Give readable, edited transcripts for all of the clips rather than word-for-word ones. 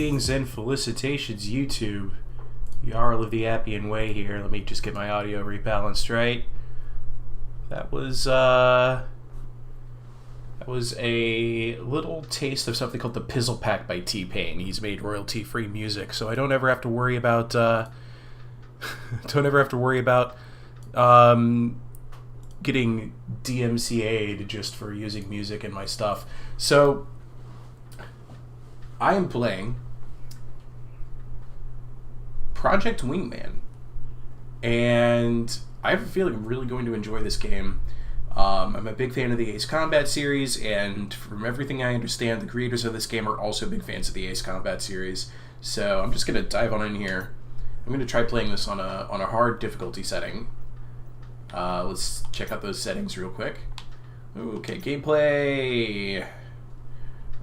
Greetings and felicitations, YouTube. Jarl of the Appian Way here. Let me just get my audio rebalanced right. That was a little taste of something called the Pizzle Pack by T-Pain. He's made royalty-free music, so I don't ever have to worry about getting DMCA'd just for using music in my stuff. So I am playing Project Wingman, and I have a feeling I'm really going to enjoy this game. I'm a big fan of the Ace Combat series, and from everything I understand, the creators of this game are also big fans of the Ace Combat series. So I'm just going to dive on in here. I'm going to try playing this on a hard difficulty setting. Let's check out those settings real quick. Okay, gameplay.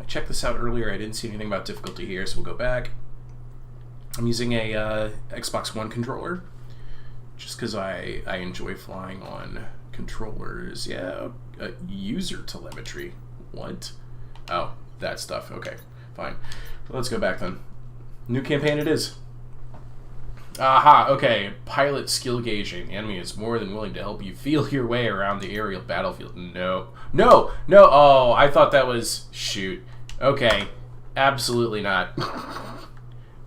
I checked this out earlier. I didn't see anything about difficulty here, so we'll go back. I'm using a Xbox One controller, just because I enjoy flying on controllers. Yeah, user telemetry. What? Oh, that stuff. Okay, fine. Let's go back then. New campaign it is. Aha, okay. Pilot skill gauging. Enemy is more than willing to help you feel your way around the aerial battlefield. No. Oh, I thought that was... Shoot. Okay. Absolutely not.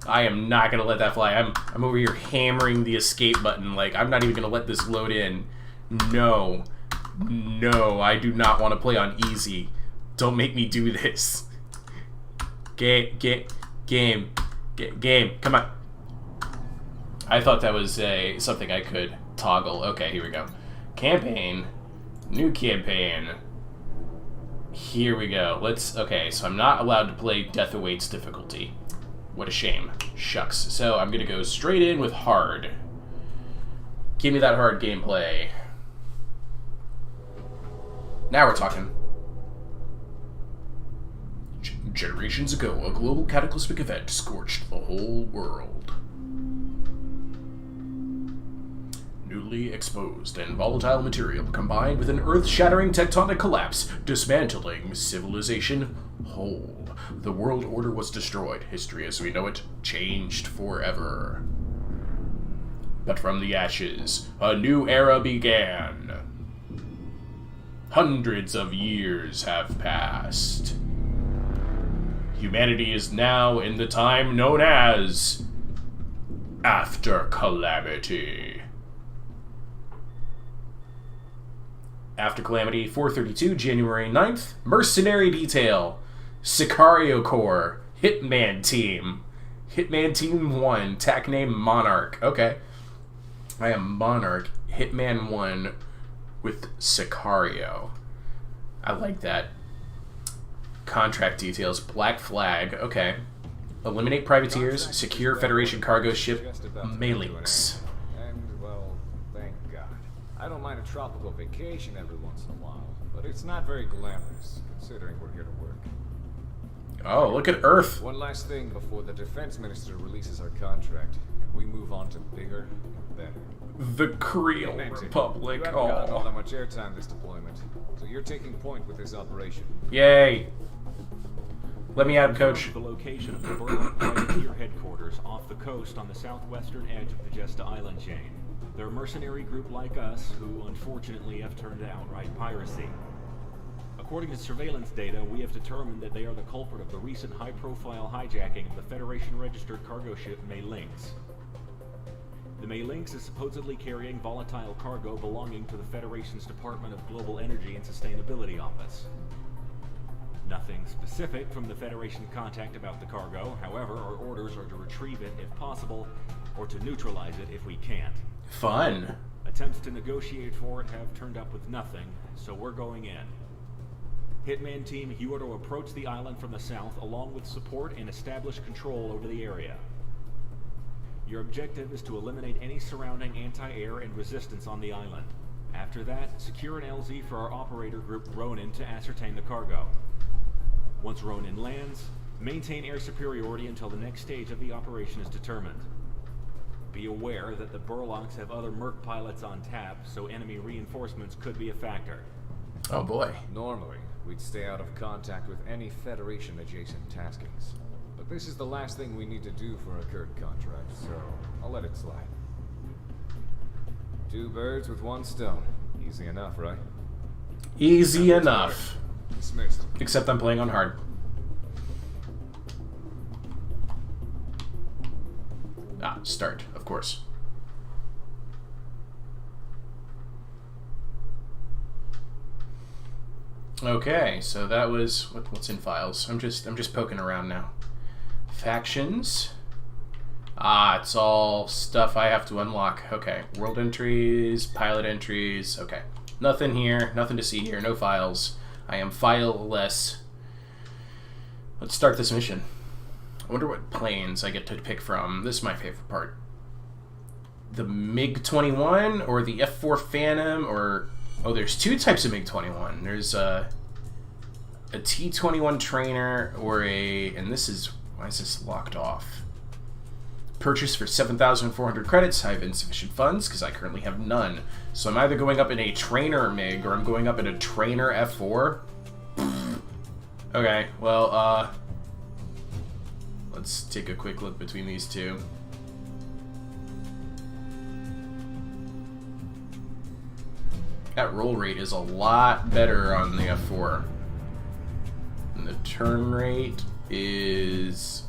I am not going to let that fly. I'm over here hammering the escape button. Like, I'm not even going to let this load in. No, I do not want to play on easy. Don't make me do this. Game, come on. I thought that was something I could toggle. Okay, here we go. Campaign, new campaign. Here we go. Okay, so I'm not allowed to play Death Awaits difficulty. What a shame. Shucks. So I'm going to go straight in with hard. Give me that hard gameplay. Now we're talking. Generations ago, a global cataclysmic event scorched the whole world. Newly exposed and volatile material combined with an earth-shattering tectonic collapse, dismantling civilization whole. The world order was destroyed. History as we know it changed forever. But from the ashes, a new era began. Hundreds of years have passed. Humanity is now in the time known as After Calamity. After Calamity, 432, January 9th. Mercenary Detail. Sicario Corps. Hitman Team. Hitman Team 1. TAC name Monarch. Okay. I am Monarch. Hitman 1 with Sicario. I like that. Contract details. Black Flag. Okay. Eliminate privateers. Secure Federation cargo ship Malinx. I don't mind a tropical vacation every once in a while, but it's not very glamorous, considering we're here to work. Oh, look at Earth. One last thing before the defense minister releases our contract, and we move on to bigger and better. The Creole Republic. You haven't gotten all that much airtime this deployment, so you're taking point with this operation. Yay. Let me add, Coach. The location of the Burlock Privateer headquarters off the coast on the southwestern edge of the Jesta Island chain. They're a mercenary group like us who, unfortunately, have turned to outright piracy. According to surveillance data, we have determined that they are the culprit of the recent high-profile hijacking of the Federation-registered cargo ship Malinx. The Malinx is supposedly carrying volatile cargo belonging to the Federation's Department of Global Energy and Sustainability Office. Nothing specific from the Federation contact about the cargo, however, our orders are to retrieve it if possible, or to neutralize it if we can't. Fun. Attempts to negotiate for it have turned up with nothing, so we're going in. Hitman Team, you are to approach the island from the south along with support and establish control over the area. Your objective is to eliminate any surrounding anti-air and resistance on the island. After that, secure an LZ for our operator group Ronin to ascertain the cargo. Once Ronin lands, maintain air superiority until the next stage of the operation is determined. Be aware that the Burlocks have other Merc pilots on tap, so enemy reinforcements could be a factor. Oh boy. Normally, we'd stay out of contact with any Federation-adjacent taskings. But This is the last thing we need to do for a Kurt contract, so I'll let it slide. 2 birds with 1 stone. Easy enough, right? Easy enough. Dismissed. Except I'm playing on hard. Ah, start, of course. Okay, so that was what's in files. I'm just poking around now. Factions. Ah, it's all stuff I have to unlock. Okay, world entries, pilot entries. Okay, nothing here, nothing to see here, no files. I am fileless. Let's start this mission. I wonder what planes I get to pick from. This is my favorite part. The MiG-21 or the F-4 Phantom or... Oh, there's 2 types of MiG-21. There's a T-21 trainer or a... And this is... Why is this locked off? Purchase for 7,400 credits. I have insufficient funds because I currently have none. So I'm either going up in a trainer MiG or I'm going up in a trainer F-4. Okay, well, let's take a quick look between these two. That roll rate is a lot better on the F4. And the turn rate is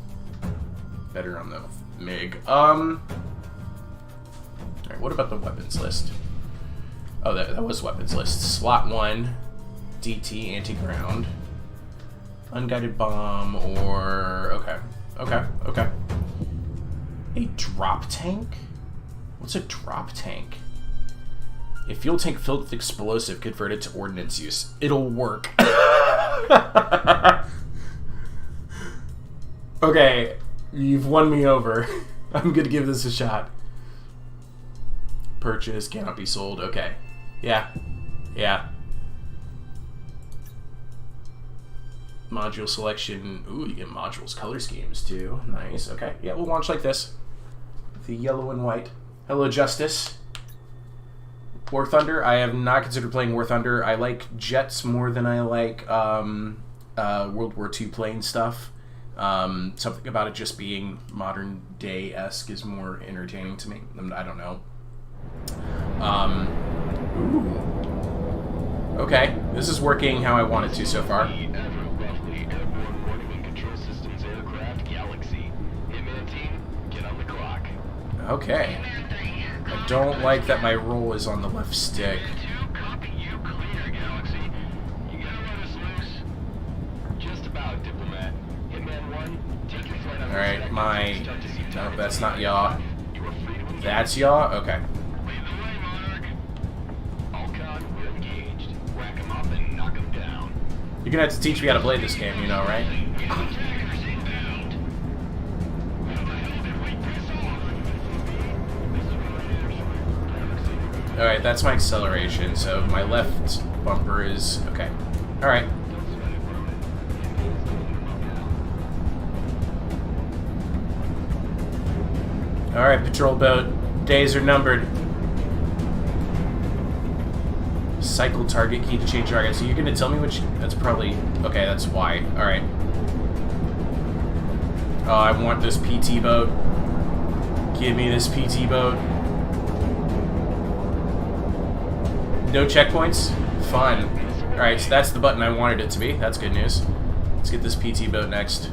better on the MiG. Alright, what about the weapons list? Oh, that was weapons list. Slot 1, DT, anti-ground. Unguided bomb, or... Okay. A drop tank? What's a drop tank? A fuel tank filled with explosive converted to ordnance use. It'll work. Okay, you've won me over. I'm gonna give this a shot. Purchase, cannot be sold. Okay. Yeah. Module selection. Ooh, you get modules, color schemes too. Nice. Okay. Yeah, we'll launch like this. The yellow and white. Hello, Justice. War Thunder. I have not considered playing War Thunder. I like jets more than I like World War II plane stuff. Something about it just being modern day-esque is more entertaining to me. I don't know. Ooh. Okay, this is working how I want it to so far. Okay. I don't like that my roll is on the left stick. Alright, no, that's not yaw. That's yaw? Okay. You're gonna have to teach me how to play this game, you know, right? Alright, that's my acceleration, so my left bumper is... Okay. Alright. Alright, patrol boat. Days are numbered. Cycle target, key to change target. So you're gonna tell me which... That's probably... Okay, that's Y. Alright. Oh, I want this PT boat. Give me this PT boat. No checkpoints? Fun. Alright, so that's the button I wanted it to be. That's good news. Let's get this PT boat next.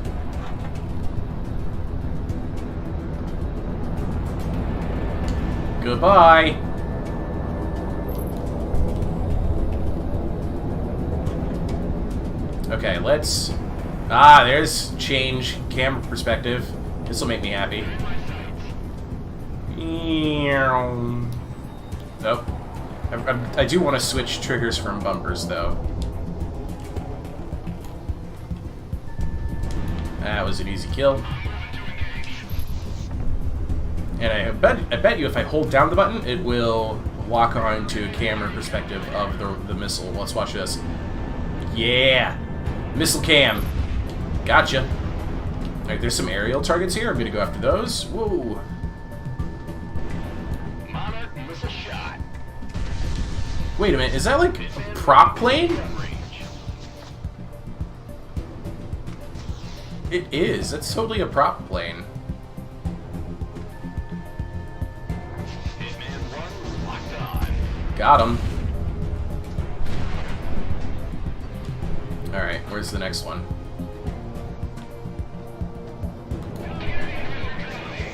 Goodbye! Okay, let's... Ah, there's change camera perspective. This'll make me happy. Nope. I do want to switch triggers from bumpers, though. That was an easy kill. And I bet you if I hold down the button, it will lock on to a camera perspective of the missile. Let's watch this. Yeah! Missile cam. Gotcha. Alright, there's some aerial targets here. I'm gonna go after those. Whoa. Wait a minute, is that like a prop plane? It is. That's totally a prop plane. Got him. Alright, where's the next one?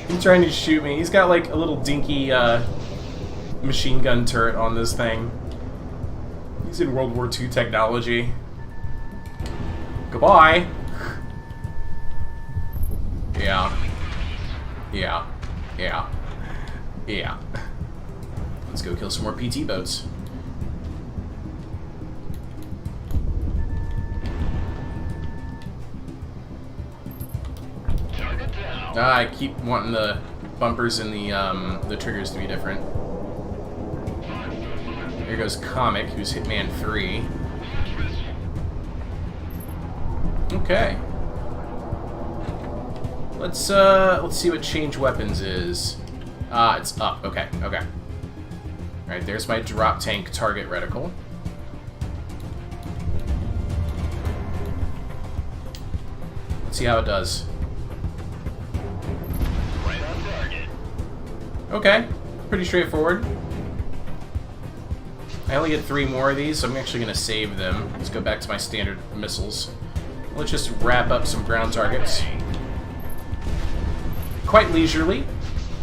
He's trying to shoot me. He's got like a little dinky machine gun turret on this thing. He's in World War II technology. Goodbye. Yeah. Yeah. Yeah. Yeah. Let's go kill some more PT boats. I keep wanting the bumpers and the triggers to be different. Here goes Comic, who's Hitman 3. Okay. Let's see what change weapons is. It's up. Okay, okay. Alright, there's my drop tank target reticle. Let's see how it does. Okay, pretty straightforward. I only get 3 more of these, so I'm actually going to save them. Let's go back to my standard missiles. Let's just wrap up some ground targets. Quite leisurely.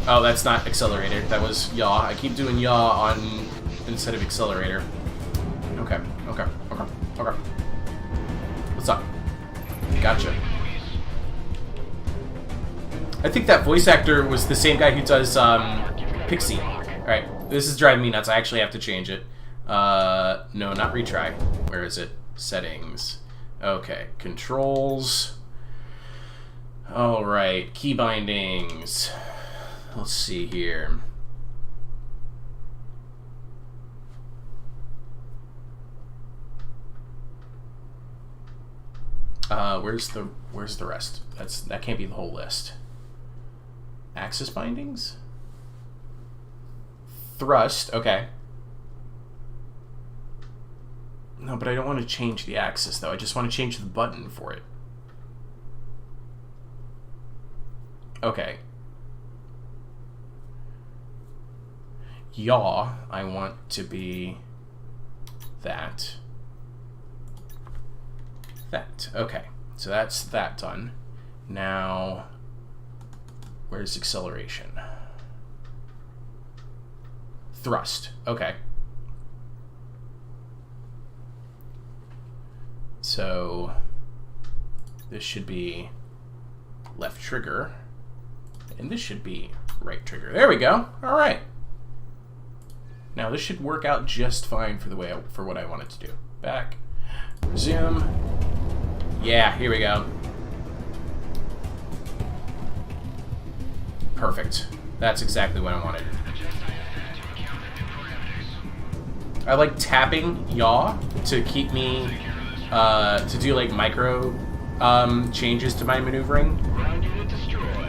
Oh, that's not accelerator. That was yaw. I keep doing yaw on instead of accelerator. Okay, okay, okay, okay. What's up? Gotcha. I think that voice actor was the same guy who does Pixie. Alright, this is driving me nuts. I actually have to change it. No, not retry. Where is it? Settings. Okay, controls. Alright, key bindings. Let's see here. Where's the rest? That can't be the whole list. Axis bindings? Thrust, okay. No, but I don't want to change the axis, though. I just want to change the button for it. Okay. Yaw, I want to be that. That. Okay. So that's that done. Now, where's acceleration? Thrust. Okay. So this should be left trigger, and this should be right trigger. There we go. All right. Now this should work out just fine for for what I wanted to do. Back, resume. Yeah, here we go. Perfect. That's exactly what I wanted. I like tapping yaw to keep me to do like micro changes to my maneuvering,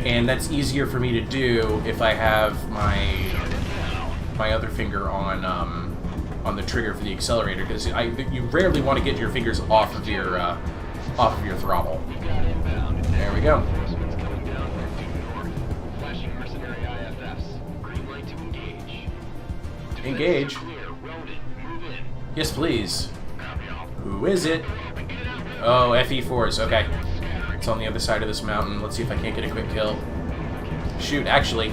and that's easier for me to do if I have my other finger on the trigger for the accelerator, because you rarely want to get your fingers off of your throttle. There we go. Engage. Yes, please. Who is it? Oh, FE4s. Okay. It's on the other side of this mountain. Let's see if I can't get a quick kill. Shoot, actually.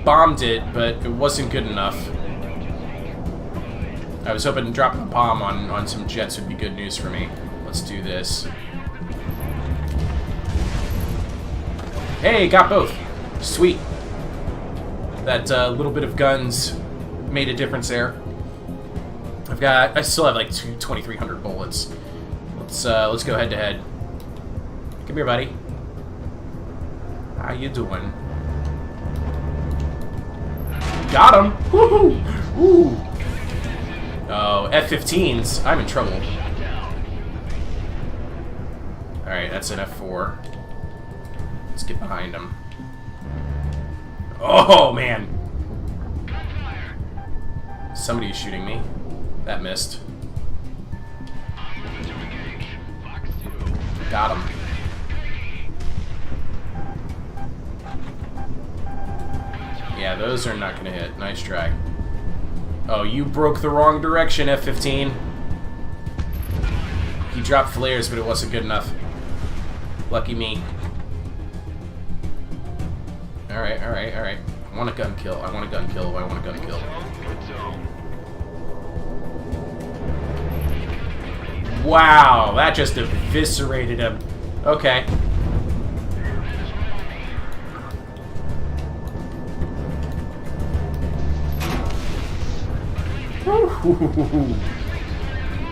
Bombed it, but it wasn't good enough. I was hoping dropping a bomb on some jets would be good news for me. Let's do this. Hey, got both. Sweet. That little bit of guns made a difference there. I still have like 2,300 bullets. Let's go head to head. Come here, buddy. How you doing? Got him! Woohoo! Ooh! Oh, F-15s. I'm in trouble. Alright, that's an F4. Let's get behind him. Oh, man! Somebody's shooting me. That missed. Got him. Yeah, those are not gonna hit. Nice try. Oh, you broke the wrong direction, F-15. He dropped flares, but it wasn't good enough. Lucky me. Alright, alright, alright. I want a gun kill. I want a gun kill. I want a gun kill. Wow, that just eviscerated him. Okay.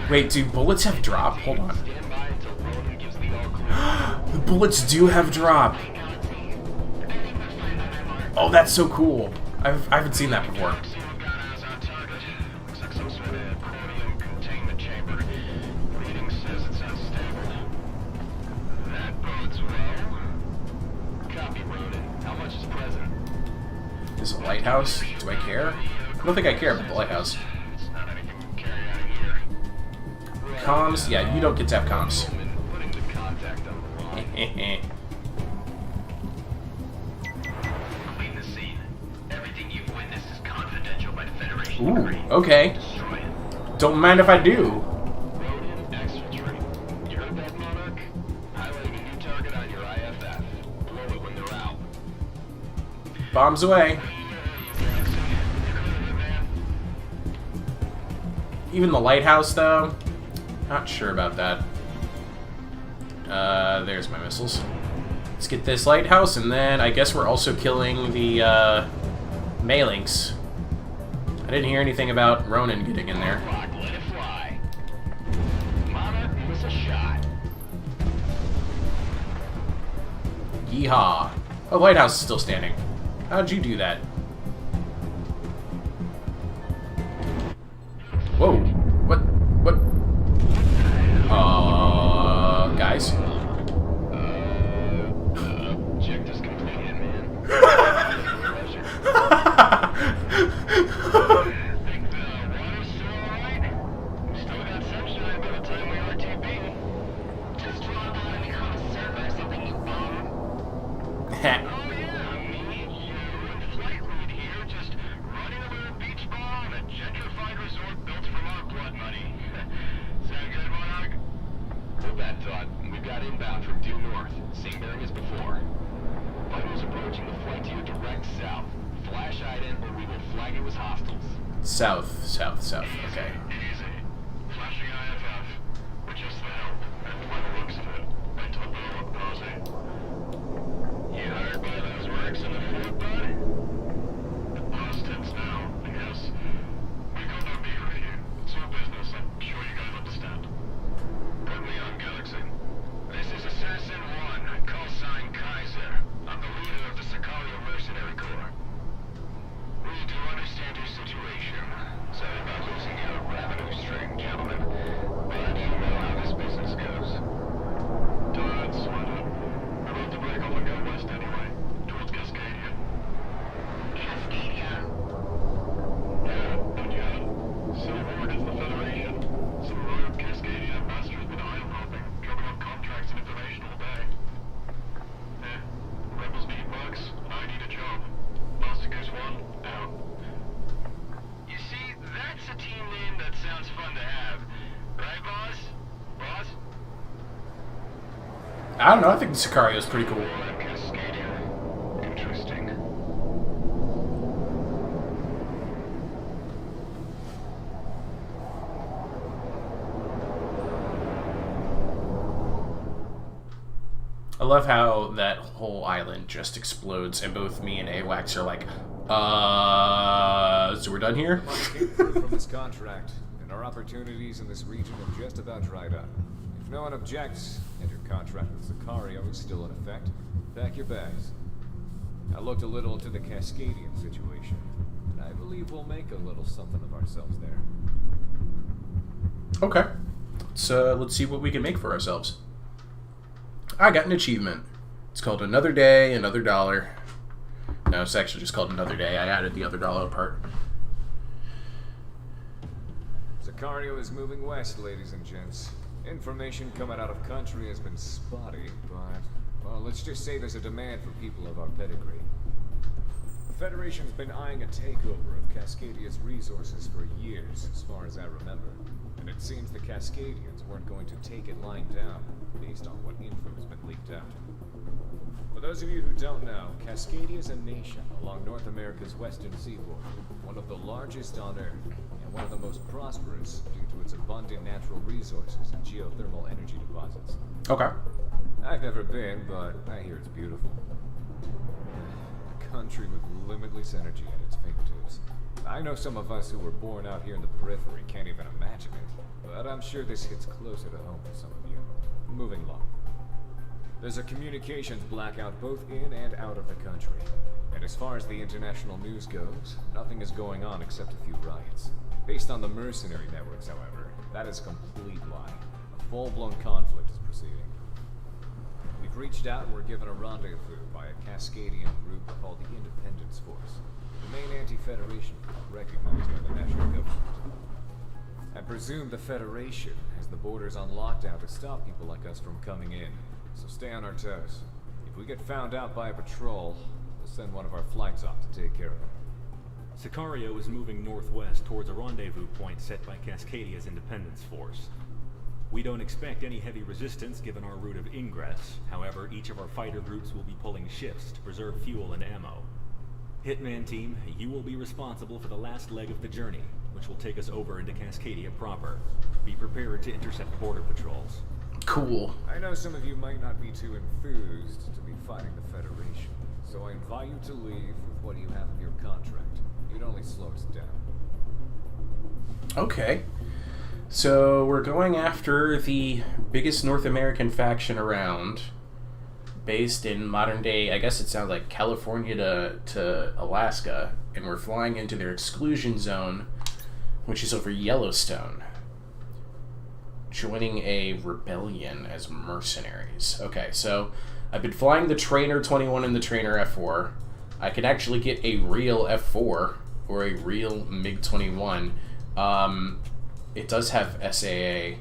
Wait, do bullets have drop? Hold on. The bullets do have drop. Oh, that's so cool. I haven't seen that before. Is it a lighthouse? Do I care? I don't think I care about the lighthouse. Comms? Yeah, you don't get to have comms. Ooh, okay. Don't mind if I do. Bombs away. Even the lighthouse, though? Not sure about that. There's my missiles. Let's get this lighthouse, and then I guess we're also killing the, Malinks. I didn't hear anything about Ronin getting in there. Yeehaw. Oh, the lighthouse is still standing. How'd you do that? Whoa. What? Guys? Objectives completed, man. Think the water's still alright? Still got sunshine by the time we RTB. Just drop out and become a server or something, you bum. Oh yeah, me, you, and Flight Lead here, just running a little beach ball on a gentrified resort built from our blood money. Sound good, Monarch? Hold that thought. We've got inbound from due north. Same bearing as before. Vitals approaching the flight to your direct south. Flash ident or we will flag it as hostiles. South. Okay. Easy. Flashing IFF. We're just the help. And by the looks of it, I told them what Posey. You hired by those works in the Fort, bud? The past tense now, I guess. We got no beef with you. It's our business. I'm sure you guys understand. Put me on Galaxy. This is Assassin 1, call sign Kaiser. I'm the leader of the Sicario Mercenary Corps. We do understand your situation. Sorry about losing your revenue stream, gentlemen. But you know how this business goes. Don't sweat it. We're about to break up and go west anyway. Towards Cascadia. Cascadia? Yeah, and yet. Silverwood is the Federation. Some rogue Cascadia ambassadors been island hopping, dropping off contracts and information all day. Rebels need bugs, I need a job. Master Goose 1, out. You see, that's a team name that sounds fun to have. Right, boss? Boss? I don't know, I think the Sicario is pretty cool. Cascadia. Interesting. I love how that whole island just explodes, and both me and AWACS are like, so we're done here? Money came through from this contract, and our opportunities in this region have just about dried up. If no one objects, and your contract with Sicario is still in effect, pack your bags. I looked a little into the Cascadian situation, and I believe we'll make a little something of ourselves there. Okay. Let's see what we can make for ourselves. I got an achievement. It's called Another Day, Another Dollar. No, it's actually just called Another Day. I added the other dollar part. Sicario is moving west, ladies and gents. Information coming out of country has been spotty, but, well, let's just say there's a demand for people of our pedigree. The Federation's been eyeing a takeover of Cascadia's resources for years, as far as I remember. And it seems the Cascadians weren't going to take it lying down, based on what info has been leaked out. For those of you who don't know, Cascadia is a nation along North America's western seaboard, one of the largest on Earth, and one of the most prosperous due to its abundant natural resources and geothermal energy deposits. Okay. I've never been, but I hear it's beautiful. A country with limitless energy at its fingertips. I know some of us who were born out here in the periphery can't even imagine it, but I'm sure this hits closer to home for some of you. Moving along. There's a communications blackout both in and out of the country. And as far as the international news goes, nothing is going on except a few riots. Based on the mercenary networks, however, that is a complete lie. A full-blown conflict is proceeding. We've reached out and were given a rendezvous by a Cascadian group called the Independence Force, the main anti-Federation group recognized by the national government. I presume the Federation has the borders on lockdown to stop people like us from coming in, so stay on our toes. If we get found out by a patrol, we'll send one of our flights off to take care of it. Sicario is moving northwest towards a rendezvous point set by Cascadia's Independence Force. We don't expect any heavy resistance given our route of ingress. However, each of our fighter groups will be pulling shifts to preserve fuel and ammo. Hitman team, you will be responsible for the last leg of the journey, which will take us over into Cascadia proper. Be prepared to intercept border patrols. Cool. I know some of you might not be too enthused to be fighting the Federation, so I invite you to leave with what you have of your contract. You'd only slow us down. Okay. So we're going after the biggest North American faction around, based in modern day, I guess it sounds like California to Alaska, and we're flying into their exclusion zone, which is over Yellowstone. Joining a rebellion as mercenaries. Okay, so I've been flying the Trainer 21 and the Trainer F4. I can actually get a real F4 or a real MiG-21. It does have SAA.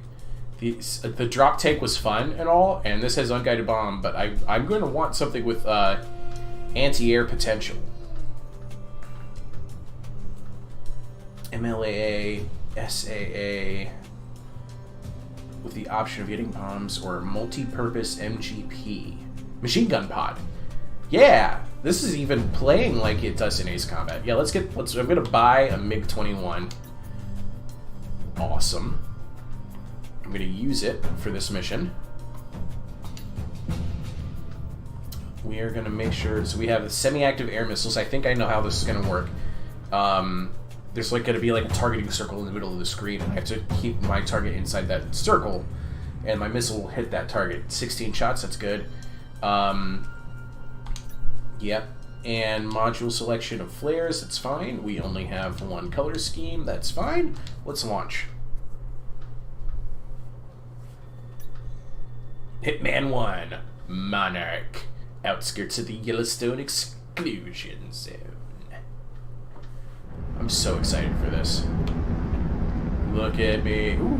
The drop tank was fun and all, and this has unguided bomb, but I'm going to want something with anti-air potential. MLAA, SAA, with the option of hitting bombs or multi-purpose MGP. Machine gun pod. Yeah, this is even playing like it does in Ace Combat. Yeah, I'm gonna buy a MiG-21. Awesome. I'm gonna use it for this mission. We are gonna make sure, so we have semi-active air missiles. I think I know how this is gonna work. There's gonna be a targeting circle in the middle of the screen, and I have to keep my target inside that circle, and my missile will hit that target. 16 shots, that's good. Yep. And module selection of flares, that's fine. We only have one color scheme, that's fine. Let's launch. Hitman 1, Monarch, outskirts of the Yellowstone exclusion zone. I'm so excited for this. Look at me. Ooh.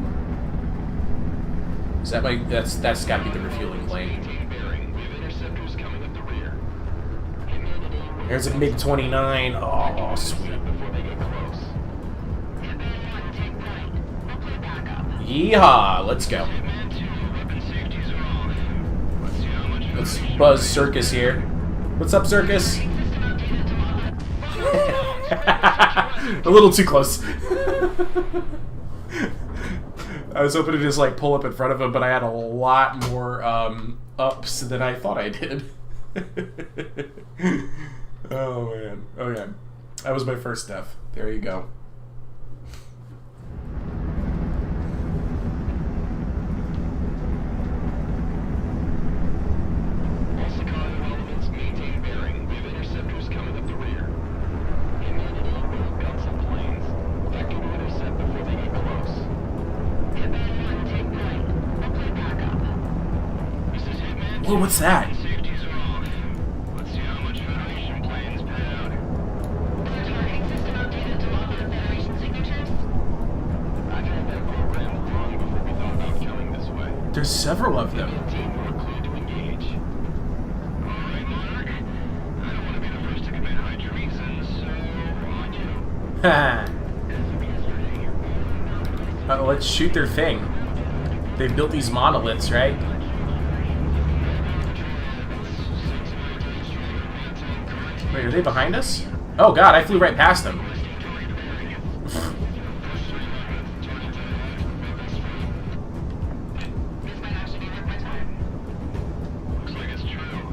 Is that that's gotta be the refueling plane. There's a MiG-29. Oh, sweet. Yeehaw! Let's go. Let's buzz Circus here. What's up, Circus? A little too close. I was hoping to just pull up in front of him, but I had a lot more ups than I thought I did. Oh man. Okay. That was my first death. There you go. Whoa, what's that? I've had that program long before we thought about coming this way. there's several of them. Team, we're clear to engage. Alright, Monarch. I don't want to be the first to commit high treason, so on you. Ha! Let's shoot their thing. They built these monoliths, right? Wait, are they behind us? Oh god, I flew right past them.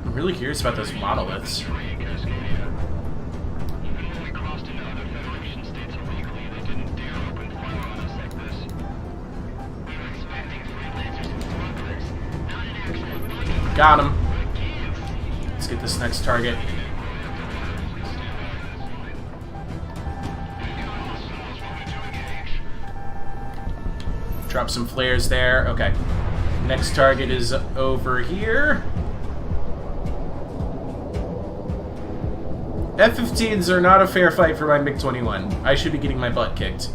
I'm really curious about those monoliths. Got him. Let's get this next target. Drop some flares there. Okay. Next target is over here. F-15s are not a fair fight for my MiG-21. I should be getting my butt kicked.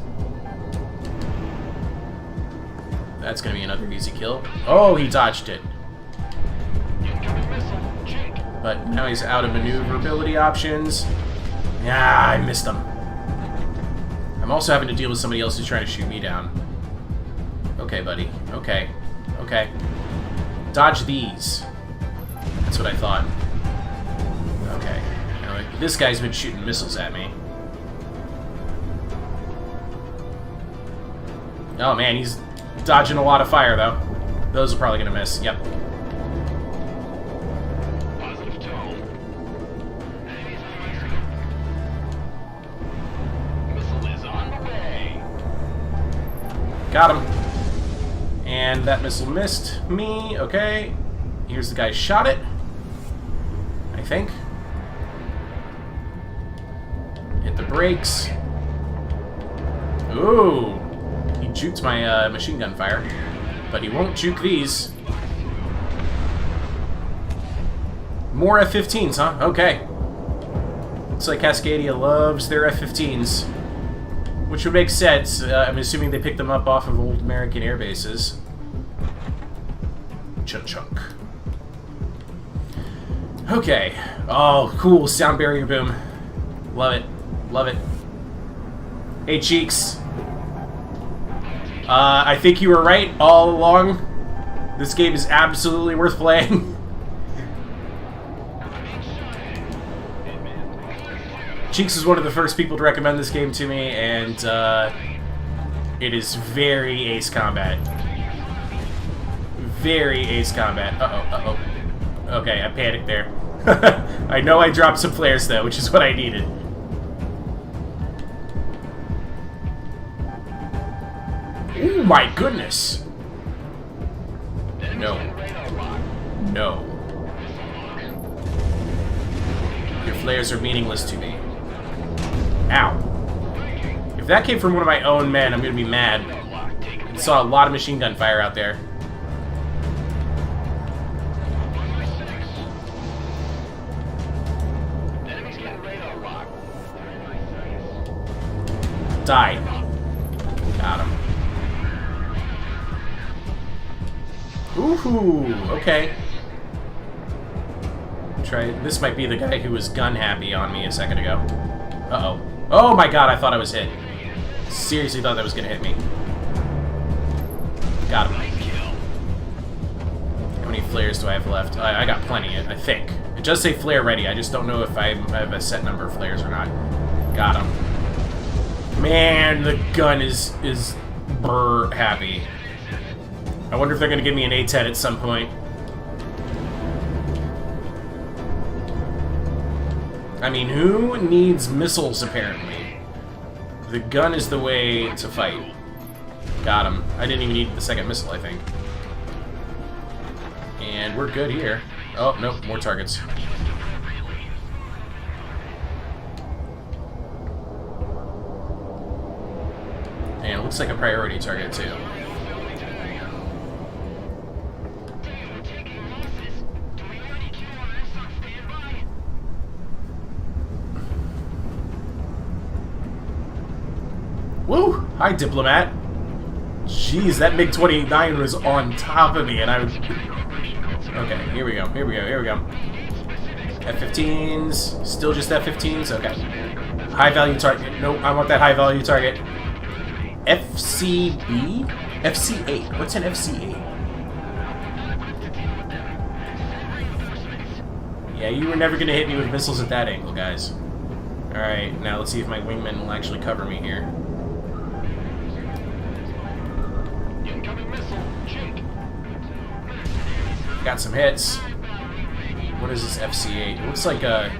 That's gonna be another easy kill. Oh, he dodged it. But now he's out of maneuverability options. Yeah, I missed him. I'm also having to deal with somebody else who's trying to shoot me down. Okay, buddy. Okay. Okay. Dodge these. That's what I thought. Okay. Now, this guy's been shooting missiles at me. Oh man, he's dodging a lot of fire, though. Those are probably gonna miss. Yep. Positive tone. Enemies on my scope. Missile is on the way. Got him. And that missile missed me. Okay. Here's the guy who shot it. I think. Hit the brakes. Ooh. He juked my machine gun fire. But he won't juke these. More F-15s, huh? Okay. Looks like Cascadia loves their F-15s. Which would make sense. I'm assuming they picked them up off of old American air bases. Chunk. Okay. Oh, cool. Sound barrier boom. Love it. Love it. Hey, Cheeks. I think you were right all along. This game is absolutely worth playing. Cheeks was one of the first people to recommend this game to me, and it is very Ace Combat. Very Ace Combat. Uh-oh. Okay, I panicked there. I know I dropped some flares, though, which is what I needed. Oh my goodness! No. No. Your flares are meaningless to me. Ow. If that came from one of my own men, I'm gonna be mad. I saw a lot of machine gun fire out there. Die. Got him. Ooh, okay. Try. This might be the guy who was gun happy on me a second ago. Uh-oh. Oh my god, I thought I was hit. Seriously thought that was gonna hit me. Got him. How many flares do I have left? I got plenty, I think. It does say flare ready, I just don't know if I have a set number of flares or not. Got him. Man, the gun is brr happy. I wonder if they're gonna give me an A-10 at some point. I mean, who needs missiles, apparently? The gun is the way to fight. Got him. I didn't even need the second missile, I think. And we're good here. Oh, nope, more targets. And it looks like a priority target, too. Woo! Hi, Diplomat. Jeez, that MiG-29 was on top of me, and I was... Okay, here we go, here we go, here we go. F-15s, still just F-15s? Okay. High value target. Nope, I want that high value target. FCB? FC-8. What's an FC-8? Yeah, you were never going to hit me with missiles at that angle, guys. Alright, now let's see if my wingmen will actually cover me here. Got some hits. What is this FC-8? It looks like a...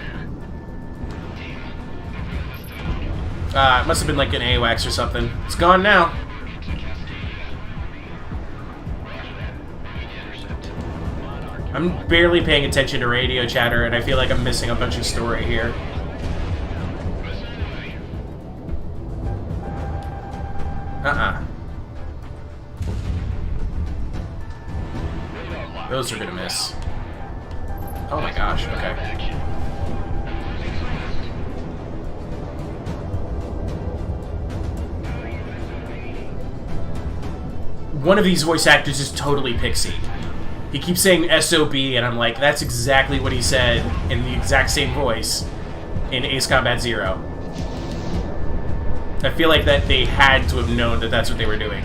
it must have been like an AWACS or something. It's gone now. I'm barely paying attention to radio chatter, and I feel like I'm missing a bunch of story here. Those are gonna miss. Oh my gosh, okay. One of these voice actors is totally Pixie. He keeps saying SOB, and I'm like, that's exactly what he said in the exact same voice in Ace Combat Zero. I feel like that they had to have known that that's what they were doing.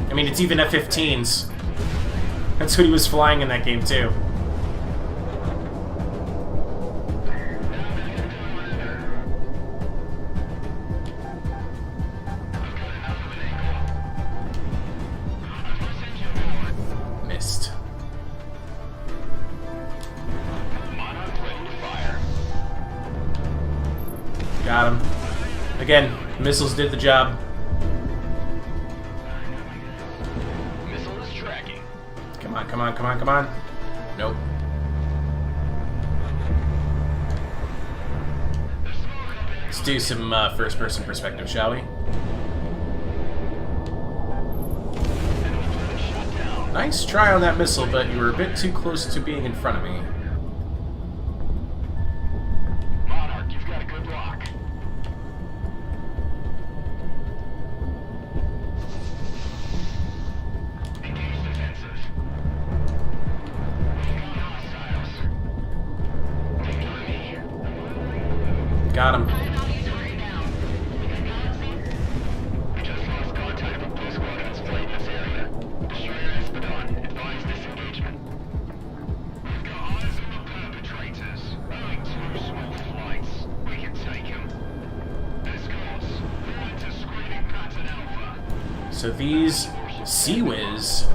I mean, it's even F-15s. That's what he was flying in that game, too. Missed. Got him. Again, missiles did the job. Come on, come on, come on. Nope. Let's do some first-person perspective, shall we? Nice try on that missile, but you were a bit too close to being in front of me. Monarch, you've got a good lock. Got him. So these Sea-Wiz.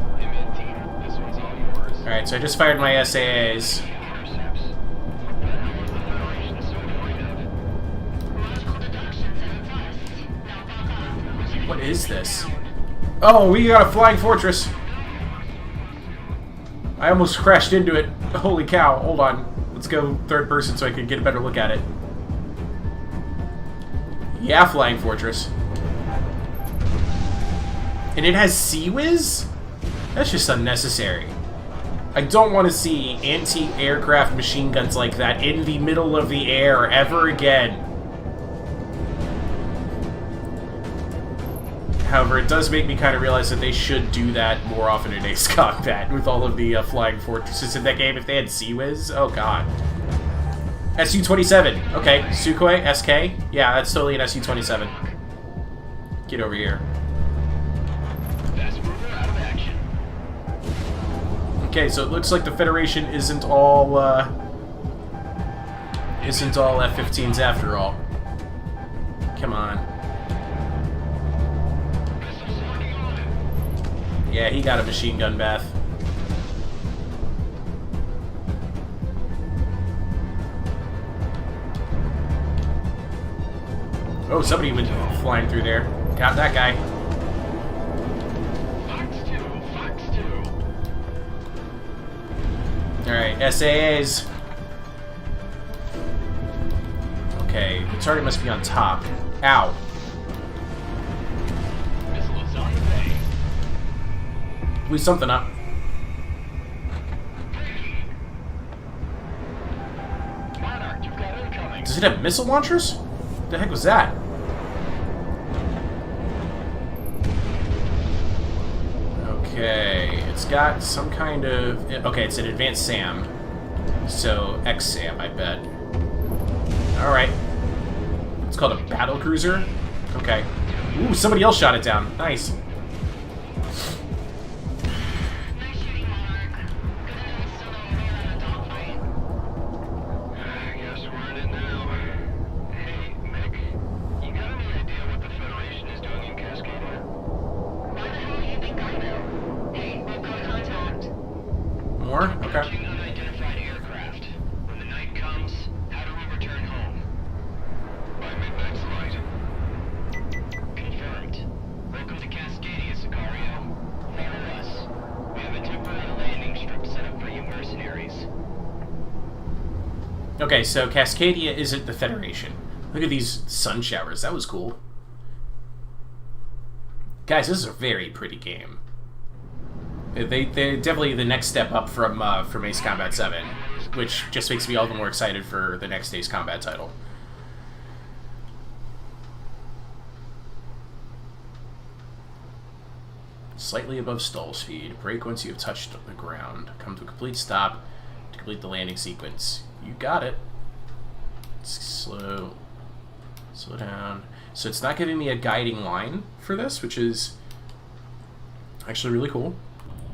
Alright, so I just fired my SAAs. What is this? Oh, we got a flying fortress. I almost crashed into it. Holy cow. Hold on. Let's go third person so I can get a better look at it. Yeah, flying fortress. And it has Sea-Wiz? That's just unnecessary. I don't want to see anti-aircraft machine guns like that in the middle of the air ever again. However, it does make me kind of realize that they should do that more often in Ace Combat with all of the flying fortresses in that game. If they had Sea-Wiz, oh god. Su-27. Okay, Sukhoi, SK. Yeah, that's totally an Su-27. Get over here. Okay, so it looks like the Federation isn't all F-15s after all. Come on. Yeah, he got a machine gun bath. Oh, somebody went flying through there. Got that guy. Alright, SAAs. Okay, the target must be on top. Ow. Blew something up. Does it have missile launchers? What the heck was that? Okay, it's got some kind of... Okay, it's an advanced SAM. So, X-SAM, I bet. Alright. It's called a battle cruiser? Okay. Ooh, somebody else shot it down. Nice. Nice shooting, Monarch. Good to know it's still over there in the dogfight. I guess we're in it now. Hey, Mick, you got any idea what the Federation is doing in Cascadia? Why the hell do you think I know? Hey, we've got contact. More? Okay. Approaching unidentified aircraft. When the night comes, how do we return home? By midnight's light. Confirmed. Welcome to Cascadia, Sicario. Follow us. We have a temporary landing strip set up for you mercenaries. Okay, so Cascadia isn't the Federation. Look at these sun showers. That was cool. Guys, this is a very pretty game. They're definitely the next step up from Ace Combat 7, which just makes me all the more excited for the next Ace Combat title. Slightly above stall speed. Brake once you have touched the ground. Come to a complete stop to complete the landing sequence. You got it. Slow down. So it's not giving me a guiding line for this, which is actually really cool.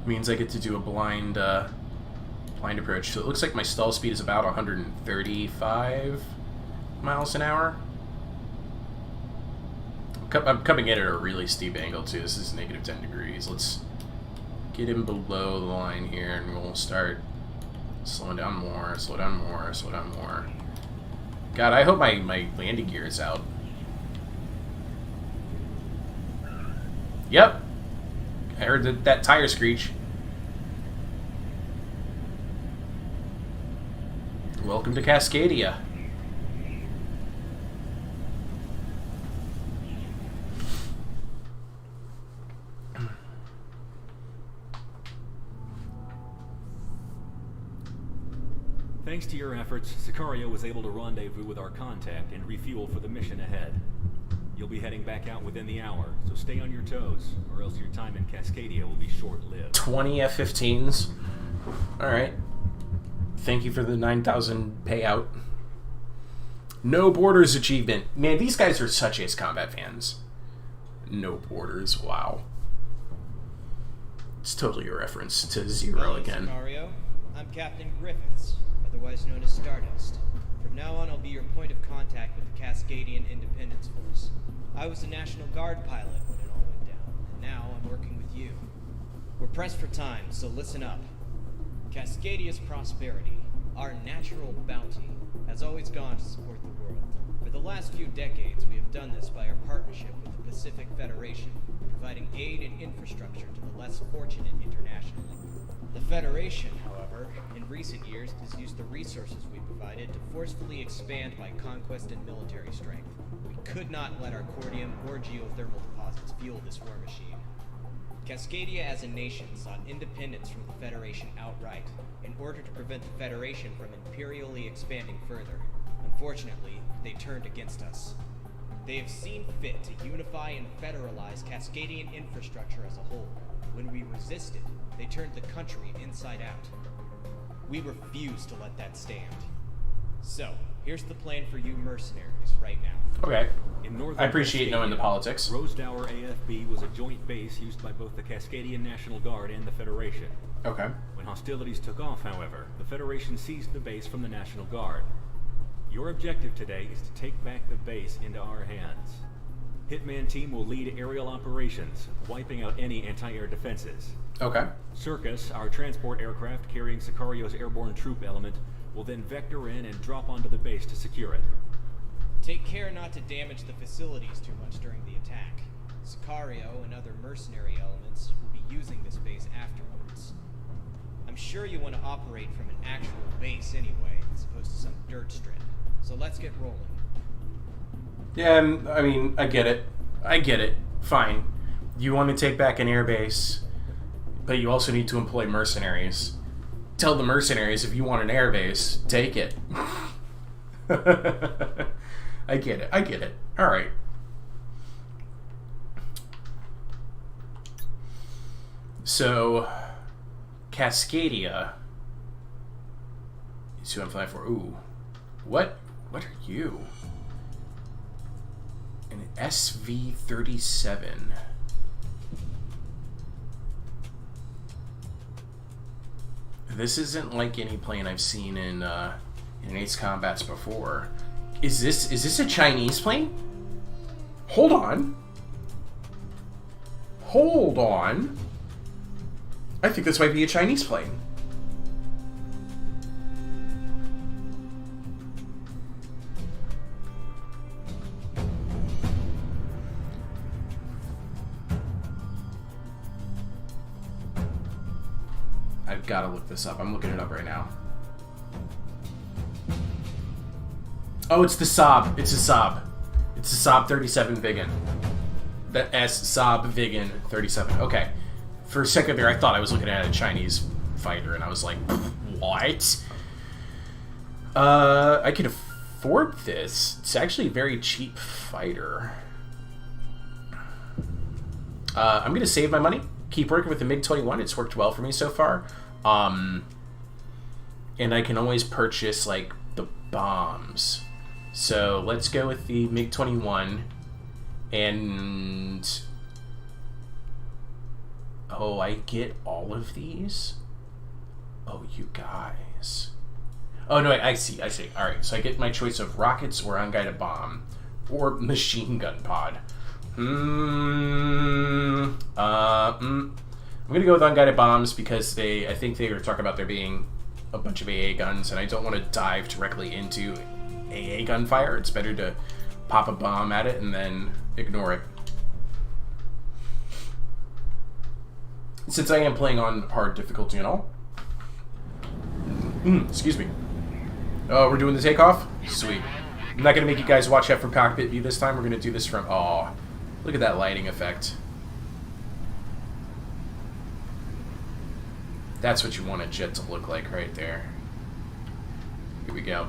Means I get to do a blind approach. So it looks like my stall speed is about 135 miles an hour. I'm coming in at a really steep angle too. This is negative 10 degrees. Let's get in below the line here and we'll start slowing down more, slow down more, slow down more. God, I hope my landing gear is out. Yep. I heard that tire screech. Welcome to Cascadia. Thanks to your efforts, Sicario was able to rendezvous with our contact and refuel for the mission ahead. You'll be heading back out within the hour, so stay on your toes, or else your time in Cascadia will be short-lived. 20 F-15s. Alright. Thank you for the 9,000 payout. No Borders achievement. Man, these guys are such Ace Combat fans. No Borders, wow. It's totally a reference to Zero Hello, again. Sicario. I'm Captain Griffiths, otherwise known as Stardust. From now on, I'll be your point of contact with the Cascadian Independence Force. I was a National Guard pilot when it all went down, and now I'm working with you. We're pressed for time, so listen up. Cascadia's prosperity, our natural bounty, has always gone to support the world. For the last few decades, we have done this by our partnership with the Pacific Federation, providing aid and infrastructure to the less fortunate internationally. The Federation, however, in recent years has used the resources we provided to forcefully expand by conquest and military strength. We could not let our cordium or geothermal deposits fuel this war machine. Cascadia as a nation sought independence from the Federation outright, in order to prevent the Federation from imperially expanding further. Unfortunately, they turned against us. They have seen fit to unify and federalize Cascadian infrastructure as a whole. When we resisted, they turned the country inside out. We refuse to let that stand. So, here's the plan for you mercenaries right now. Okay. In northern I appreciate knowing the politics. Rosedower AFB was a joint base used by both the Cascadian National Guard and the Federation. Okay. When hostilities took off, however, the Federation seized the base from the National Guard. Your objective today is to take back the base into our hands. Hitman Team will lead aerial operations, wiping out any anti-air defenses. Okay. Circus, our transport aircraft carrying Sicario's airborne troop element, will then vector in and drop onto the base to secure it. Take care not to damage the facilities too much during the attack. Sicario and other mercenary elements will be using this base afterwards. I'm sure you want to operate from an actual base anyway, as opposed to some dirt strip. So let's get rolling. Yeah, I mean, I get it. Fine. You want to take back an airbase, but you also need to employ mercenaries. Tell the mercenaries if you want an airbase, take it. I get it. I get it. All right. So, Cascadia is who I'm flying for. Ooh. What are you? An SV-37. This isn't like any plane I've seen in Ace Combats before. Is this a Chinese plane? Hold on. Hold on. I think this might be a Chinese plane. I've got to look this up. I'm looking it up right now. Oh, it's the Saab. It's a Saab. It's a Saab 37 Viggen. The S Saab Viggen 37. Okay. For a second there, I thought I was looking at a Chinese fighter, and I was like, what? I can afford this. It's actually a very cheap fighter. I'm going to save my money. Keep working with the MiG-21. It's worked well for me so far. And I can always purchase, like, the bombs. So let's go with the MiG-21. And... oh, I get all of these? Oh, you guys. Oh, no, I see. Alright, so I get my choice of rockets or unguided bomb. Or machine gun pod. I'm gonna go with unguided bombs because I think they were talking about there being a bunch of AA guns, and I don't want to dive directly into AA gunfire. It's better to pop a bomb at it and then ignore it. Since I am playing on hard difficulty and all. Excuse me. Oh, we're doing the takeoff? Sweet. I'm not gonna make you guys watch that from cockpit view this time. We're gonna do this from... oh, look at that lighting effect. That's what you want a jet to look like right there. Here we go.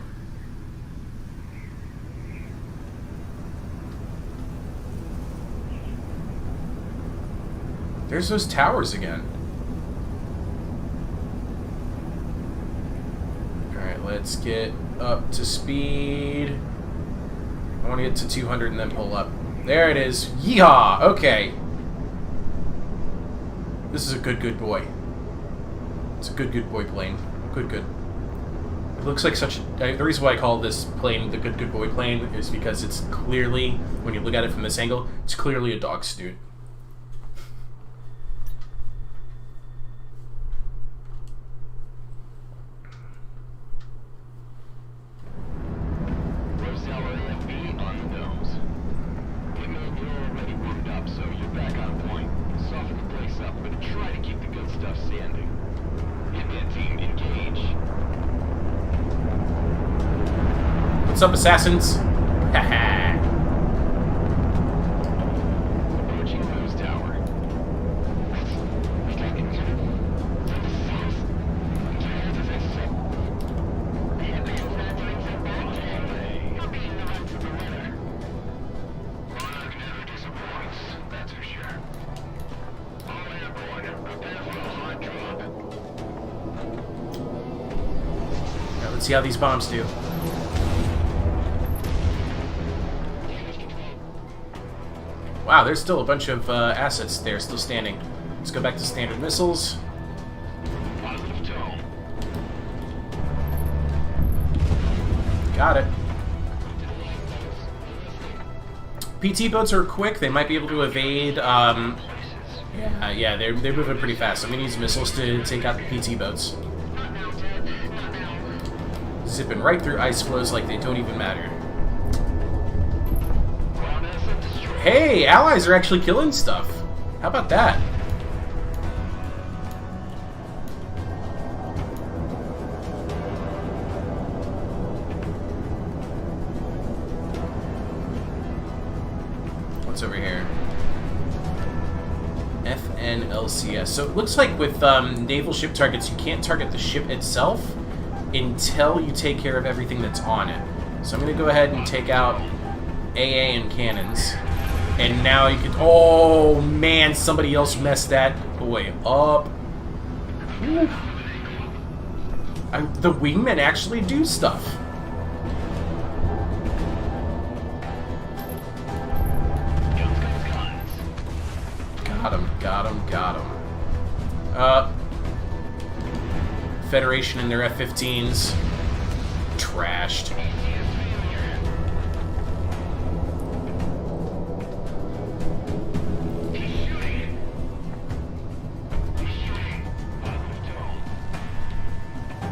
There's those towers again. Alright, let's get up to speed. I want to get to 200 and then pull up. There it is. Yeehaw! Okay. This is a good boy. It's a good boy plane. Good. It looks like such a... the reason why I call this plane the good boy plane is because it's clearly, when you look at it from this angle, it's clearly a dog snoot. What's up, assassins? Haha. Approaching Rose Tower. Monarch never disappoints, that's for sure. All airborne, prepare for a hard drop. Now let's see how these bombs do. Wow, there's still a bunch of assets there still standing. Let's go back to standard missiles. Got it. PT boats are quick. They might be able to evade. Yeah, they're moving pretty fast. I'm gonna use missiles to take out the PT boats. Zipping right through ice floes like they don't even matter. Hey, allies are actually killing stuff. How about that? What's over here? FNLCS. So it looks like with naval ship targets, you can't target the ship itself until you take care of everything that's on it. So I'm going to go ahead and take out AA and cannons. And now you can... Oh, man, somebody else messed that boy up. Ooh. The wingmen actually do stuff. Got him, got him, got him. Federation and their F-15s. Trashed.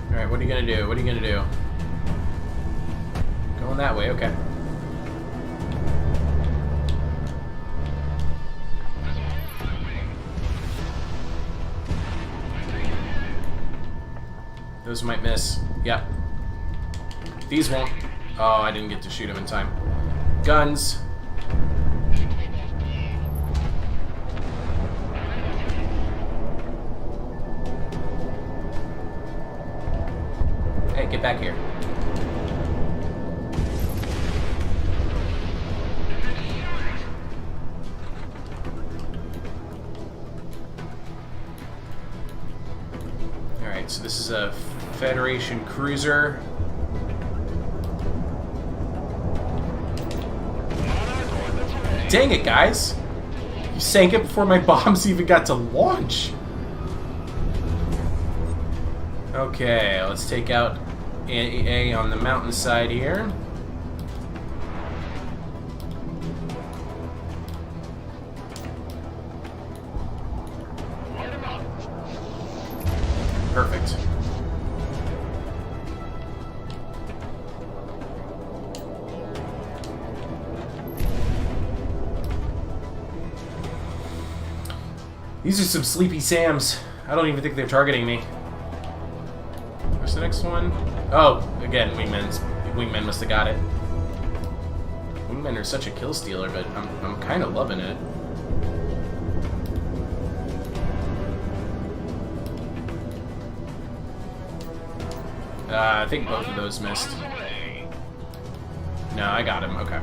Alright, what are you gonna do? What are you gonna do? Going that way, okay. Those might miss. Yep. These won't. Oh, I didn't get to shoot them in time. Guns. Hey, get back here. Alright, so this is a Federation cruiser. Dang it, guys! You sank it before my bombs even got to launch! Okay, let's take out AA on the mountainside here. Perfect. These are some sleepy Sams. I don't even think they're targeting me. Where's the next one? Oh, again, Wingman must have got it. Wingmen are such a kill stealer, but I'm kind of loving it. I think both of those missed. No, I got him. Okay.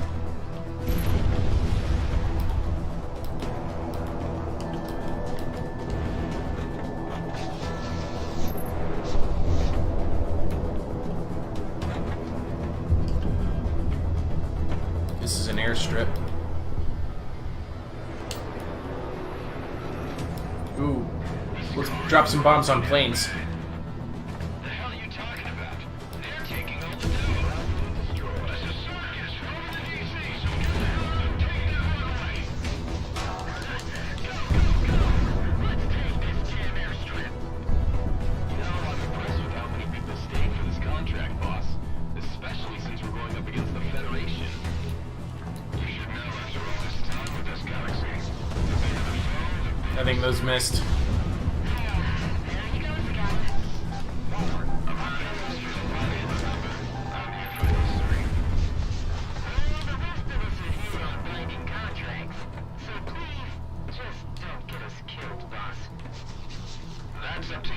This is an airstrip. Ooh. Let's drop some bombs on planes. I think those missed. That's up to you.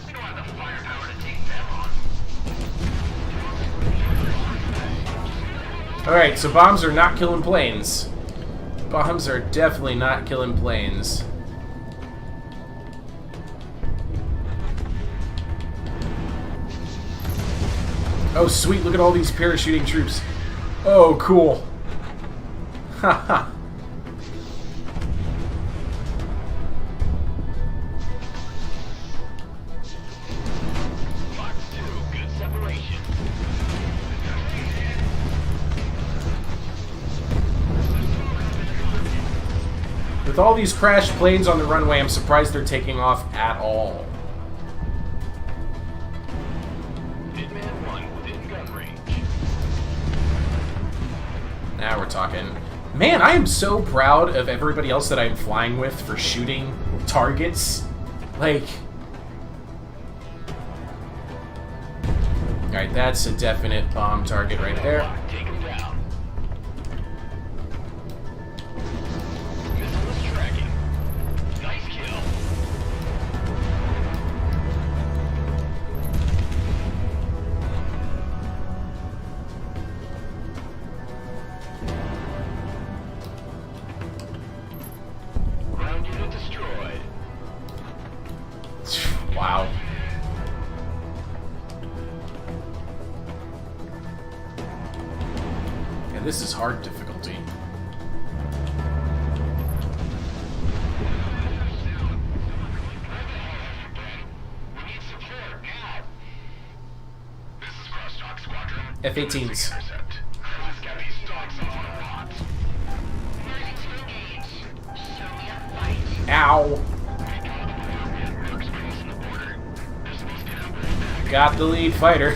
We don't have the firepower to take them on. Alright, so bombs are not killing planes. Bombs are definitely not killing planes. Oh, sweet, look at all these parachuting troops. Oh, cool. Haha. With all these crashed planes on the runway, I'm surprised they're taking off at all. Hitman 1 within gun range. Now we're talking. Man, I am so proud of everybody else that I'm flying with for shooting targets. Like... Alright, that's a definite bomb target right there. Take him down. Nice kill. this is hard difficulty. F-18s. Ow! Got the lead fighter.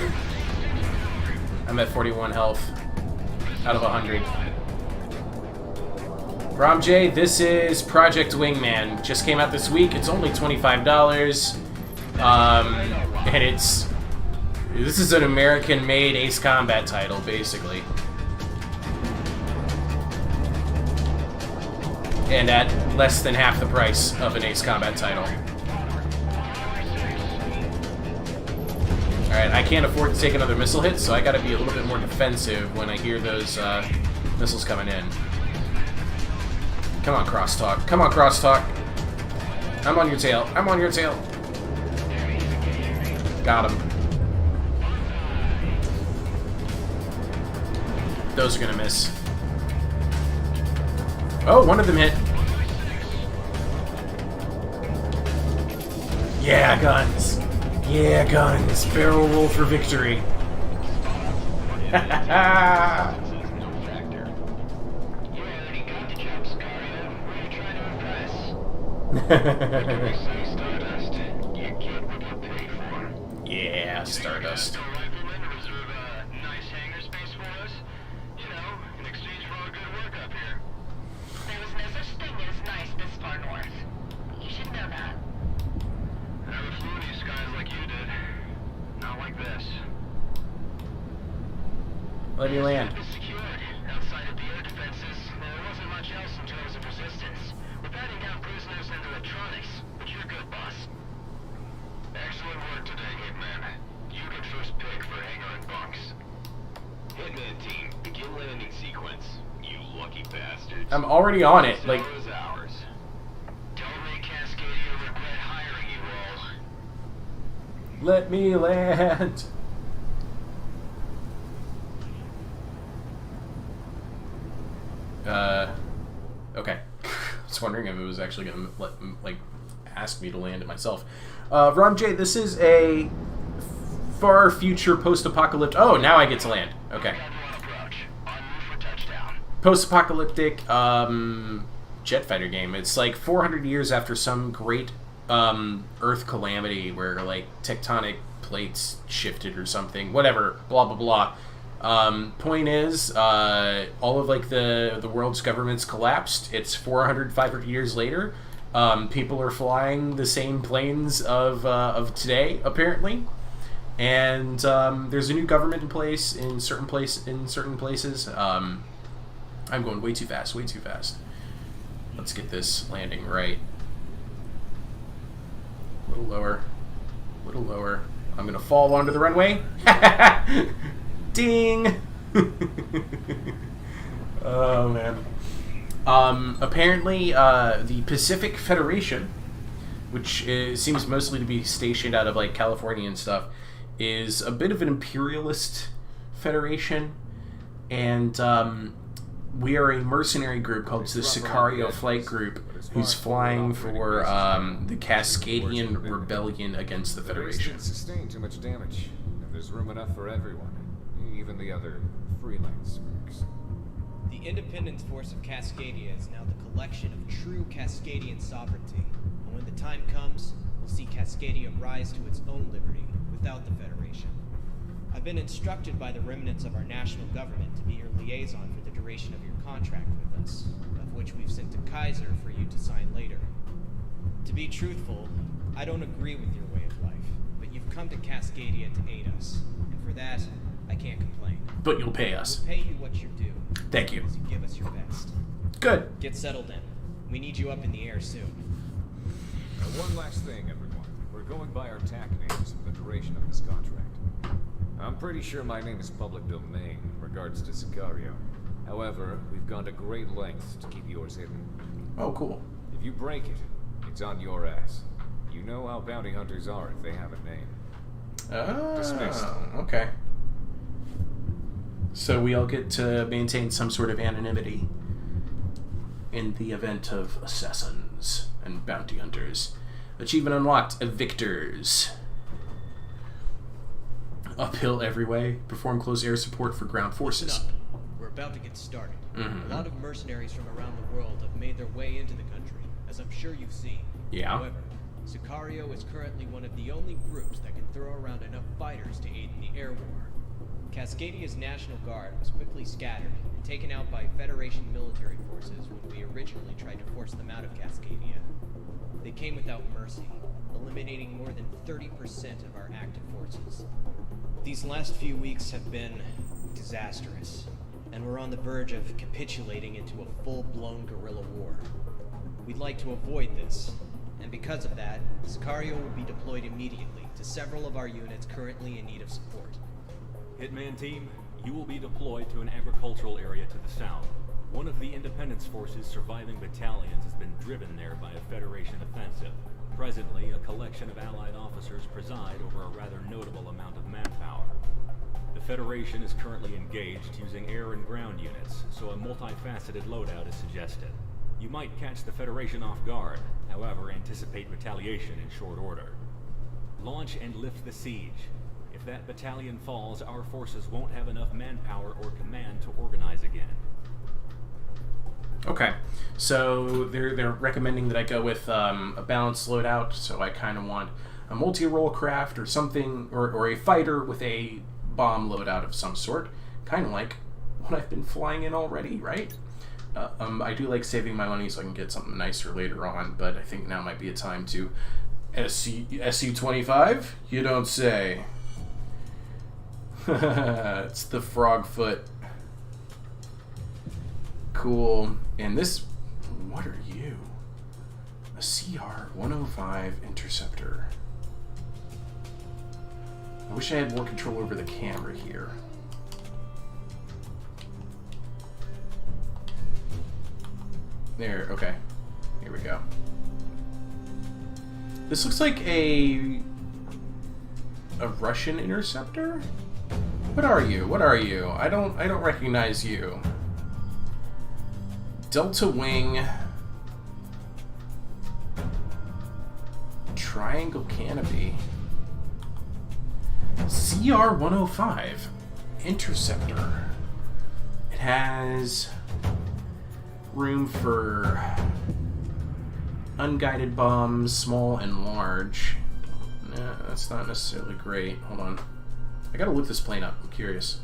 I'm at 41 health out of 100. Rom J, this is Project Wingman. Just came out this week. It's only $25. And this is an American-made Ace Combat title, basically. And at less than half the price of an Ace Combat title. Alright, I can't afford to take another missile hit, so I gotta be a little bit more defensive when I hear those missiles coming in. Come on, crosstalk. Come on, crosstalk. I'm on your tail. I'm on your tail. Got him. Those are gonna miss. Oh, one of them hit. Yeah, guns. Yeah, guns. Barrel roll for victory. Yeah, Stardust. Let me land. Outside of the air defenses, there wasn't much else in terms of resistance. We're batting down prisoners and electronics, but you're good, boss. Excellent work today, Hitman. You get first pick for hangar and bunks. Hitman team, begin landing sequence. You lucky bastards. I'm already on it. Like, Is ours. Don't make Cascadia regret hiring you all. let me land. Okay. I was wondering if it was actually going to ask me to land it myself. Rom J, this is a far future post-apocalyptic. Oh, now I get to land. Okay. Post-apocalyptic jet fighter game. It's like 400 years after some great Earth calamity where like tectonic plates shifted or something. Whatever. Blah blah blah. Point is, all of like the world's governments collapsed. It's 500 years later. People are flying the same planes of today, apparently, and there's a new government in place in certain places. I'm going way too fast. Way too fast. Let's get this landing right. A little lower. A little lower. I'm gonna fall onto the runway. Ding! Oh, man. Apparently, the Pacific Federation, which seems mostly to be stationed out of, like, California and stuff, is a bit of an imperialist federation, and we are a mercenary group called the Sicario Flight Group, who's flying for the Cascadian Rebellion against the Federation. Didn't sustain too much damage, and there's room enough for everyone. Even the other freelance mercs. The Independence Force of Cascadia is now the collection of true Cascadian sovereignty. And when the time comes, we'll see Cascadia rise to its own liberty without the Federation. I've been instructed by the remnants of our national government to be your liaison for the duration of your contract with us, of which we've sent to Kaiser for you to sign later. To be truthful, I don't agree with your way of life, but you've come to Cascadia to aid us, and for that, I can't complain. But you'll pay us. We'll pay you what you're due. Thank you. As you give us your best. Good. Get settled in. We need you up in the air soon. Now, one last thing, everyone. We're going by our TAC names for the duration of this contract. I'm pretty sure my name is public domain in regards to Sicario. However, we've gone to great lengths to keep yours hidden. Oh, cool. If you break it, it's on your ass. You know how bounty hunters are if they have a name. Oh, Dismissed. okay. So we all get to maintain some sort of anonymity in the event of assassins and bounty hunters. Achievement unlocked, victors. Uphill every way. Perform close air support for ground forces. Listen up. We're about to get started. Mhm. A lot of mercenaries from around the world have made their way into the country, as I'm sure you've seen. Yeah. However, Sicario is currently one of the only groups that can throw around enough fighters to aid in the air war. Cascadia's National Guard was quickly scattered and taken out by Federation military forces when we originally tried to force them out of Cascadia. They came without mercy, eliminating more than 30% of our active forces. These last few weeks have been disastrous, and we're on the verge of capitulating into a full-blown guerrilla war. We'd like to avoid this, and because of that, Sicario will be deployed immediately to several of our units currently in need of support. Hitman team, you will be deployed to an agricultural area to the south. One of the Independence Force's surviving battalions has been driven there by a Federation offensive. Presently, a collection of Allied officers preside over a rather notable amount of manpower. The Federation is currently engaged using air and ground units, so a multifaceted loadout is suggested. You might catch the Federation off guard, however, anticipate retaliation in short order. Launch and lift the siege. If that battalion falls, our forces won't have enough manpower or command to organize again. Okay, so they're recommending that I go with a balanced loadout, so I kind of want a multi-role craft or something, or a fighter with a bomb loadout of some sort, kind of like what I've been flying in already, right? I do like saving my money so I can get something nicer later on, but I think now might be a time to SU-25? You don't say. It's the Frogfoot. Cool. And this, what are you? A CR-105 Interceptor. I wish I had more control over the camera here. There, okay. Here we go. This looks like a Russian interceptor? What are you? What are you? I don't recognize you. Delta Wing. Triangle Canopy. CR-105 Interceptor. It has room for unguided bombs, small and large. Nah, that's not necessarily great. Hold on. I gotta look this plane up. I'm curious.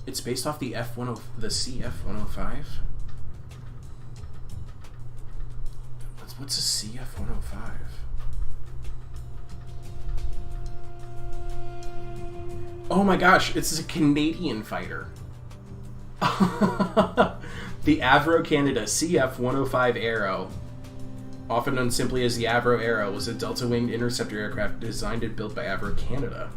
It's based off the CF-105. What's a CF-105? Oh my gosh, it's a Canadian fighter. The Avro Canada CF-105 Arrow, often known simply as the Avro Arrow, was a delta-winged interceptor aircraft designed and built by Avro Canada.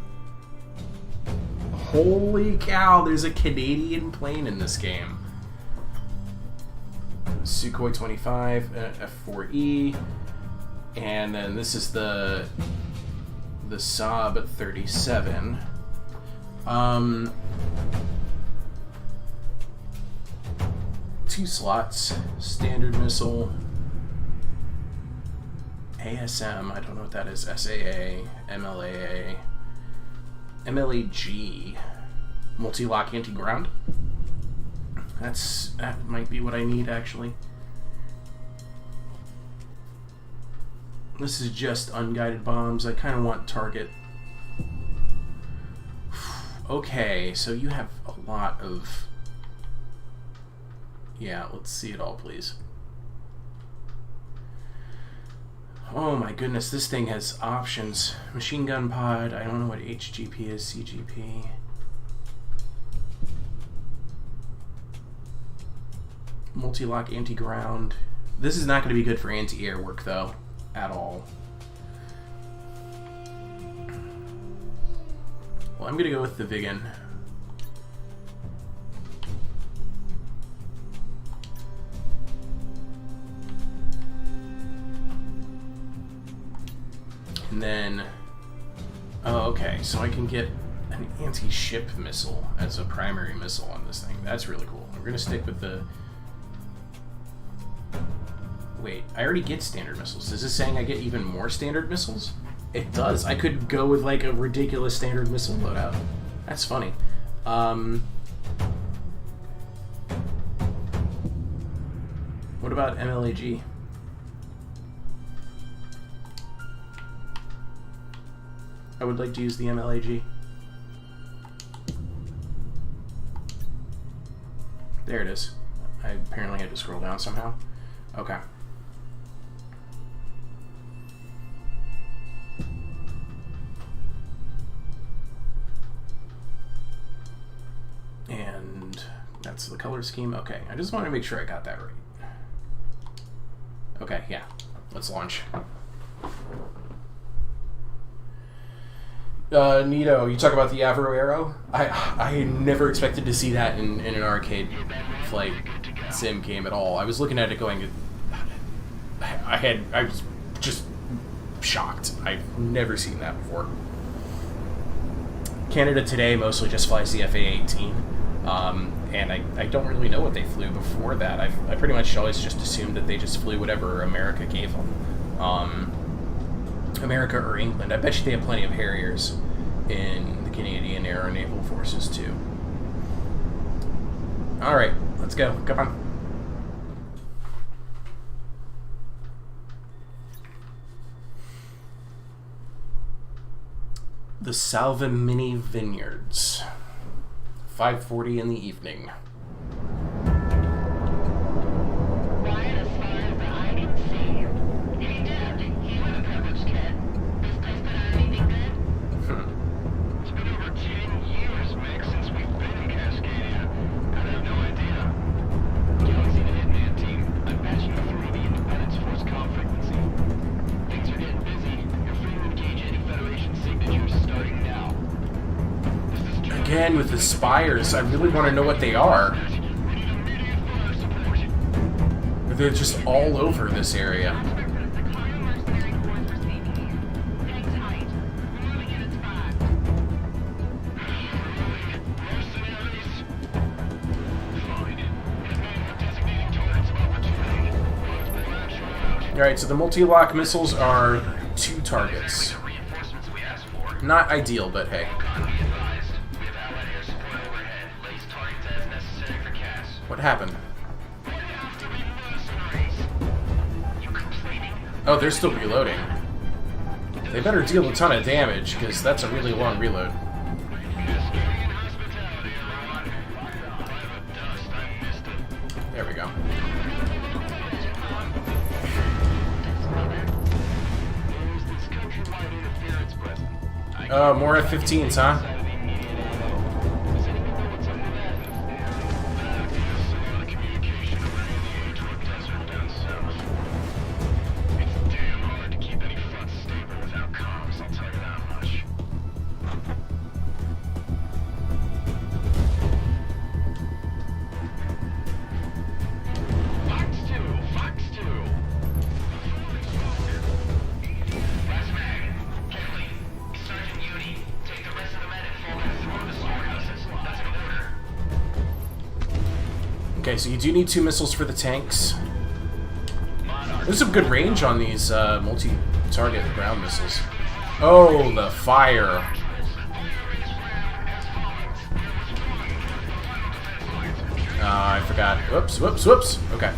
Holy cow, there's a Canadian plane in this game. Sukhoi 25, F-4E, and then this is the Saab 37. 2 slots, standard missile, ASM, I don't know what that is, SAA, MLAA, MLAG, multi-lock anti-ground. That might be what I need, actually. This is just unguided bombs. I kind of want target. Okay, so you have a lot of... Yeah, let's see it all, please. Oh my goodness, this thing has options. Machine gun pod, I don't know what HGP is, CGP. Multi-lock, anti-ground. This is not going to be good for anti-air work, though, at all. Well, I'm going to go with the Vigan. And then... Oh, okay, so I can get an anti-ship missile as a primary missile on this thing. That's really cool. We're going to stick with the... Wait, I already get standard missiles. Is this saying I get even more standard missiles? It does. I could go with like a ridiculous standard missile loadout. That's funny. What about MLAG? I would like to use the MLAG. There it is. I apparently had to scroll down somehow. Okay. And that's the color scheme. Okay, I just want to make sure I got that right. Okay, yeah. Let's launch. Nito, you talk about the Avro Arrow? I never expected to see that in an arcade flight sim game at all. I was looking at it going... I was just shocked. I've never seen that before. Canada Today mostly just flies the FA-18. And I don't really know what they flew before that. I pretty much always just assumed that they just flew whatever America gave them. America or England. I bet you they have plenty of Harriers in the Canadian Air and Naval Forces too. Alright, let's go. Come on. The Salvamini Vineyards. 5:40 in the evening. Ryan, as far as the eye can see, he did. He was a privileged kid. This place been on anything good? It's been over 10 years, Mick, since we've been in Cascadia. I have no idea. Galaxy the Hitman team, I'm patching you through the Independence Force comm frequency. Things are getting busy. You're free to engage any Federation signatures starting now. Again, with the spires, I really want to know what they are. They're just all over this area. Alright, so the multi-lock missiles are 2 targets. Not ideal, but hey. What happened? Oh, they're still reloading. They better deal a ton of damage, because that's a really long reload. There we go. Oh, more F-15s, huh? Okay, so you do need 2 missiles for the tanks. There's some good range on these multi-target ground missiles. Oh, the fire. I forgot. Whoops, whoops, whoops. Okay.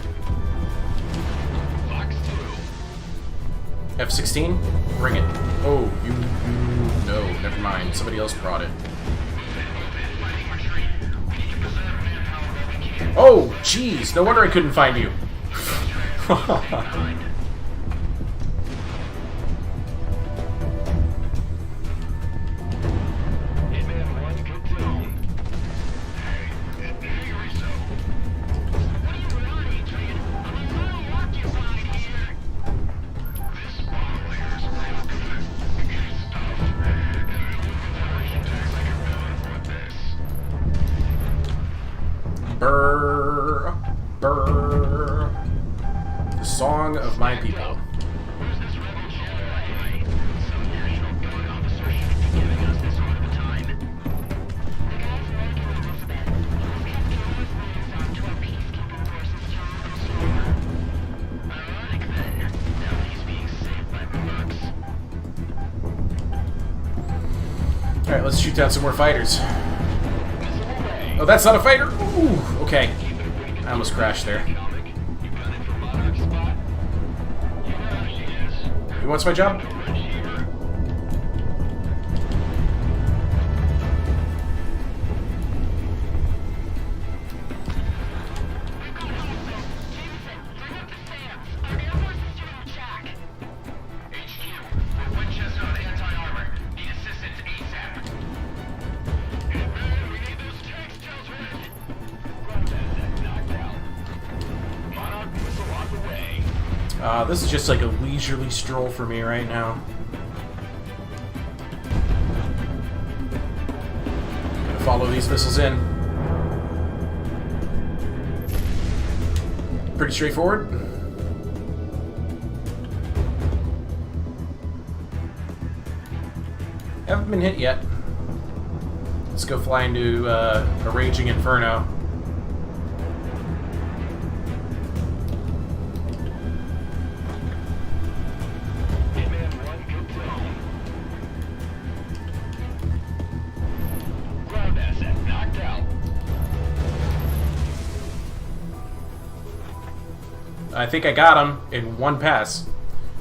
F-16? Bring it. Oh, no, never mind. Somebody else brought it. Oh, jeez. No wonder I couldn't find you. Alright, let's shoot down some more fighters. Oh, that's not a fighter? Ooh, okay. I almost crashed there. Who wants my job? This is just like a leisurely stroll for me right now. Gonna follow these missiles in. Pretty straightforward. Haven't been hit yet. Let's go fly into a raging inferno. I think I got him in one pass.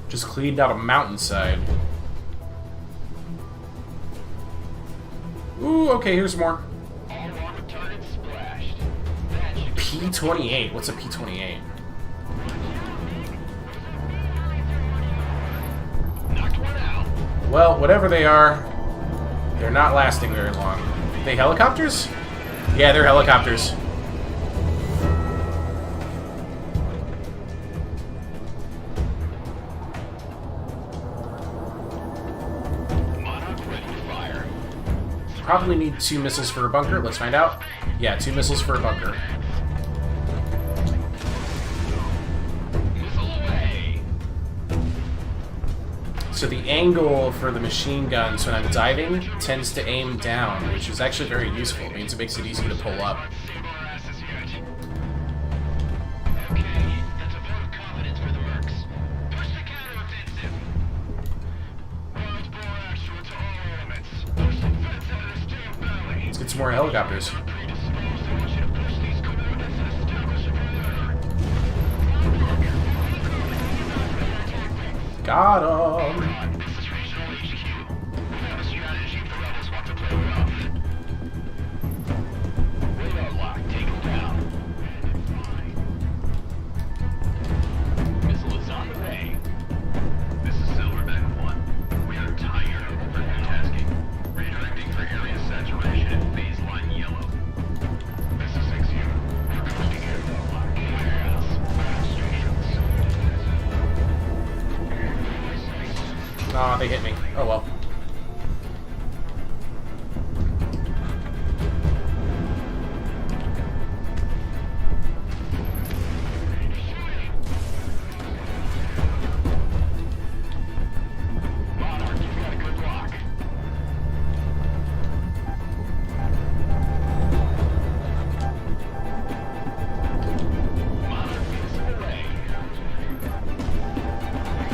Just cleaned out a mountainside. Ooh, okay, here's more. P-28. What's a P-28? Well, whatever they are, they're not lasting very long. Are they helicopters? Yeah, they're helicopters. Probably need 2 missiles for a bunker. Let's find out. Yeah, 2 missiles for a bunker. So the angle for the machine guns when I'm diving tends to aim down, which is actually very useful. It means it makes it easy to pull up. Let's get some more helicopters. Got him! Aw, they hit me. Oh well.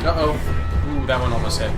Uh-oh. Ooh, that one almost hit.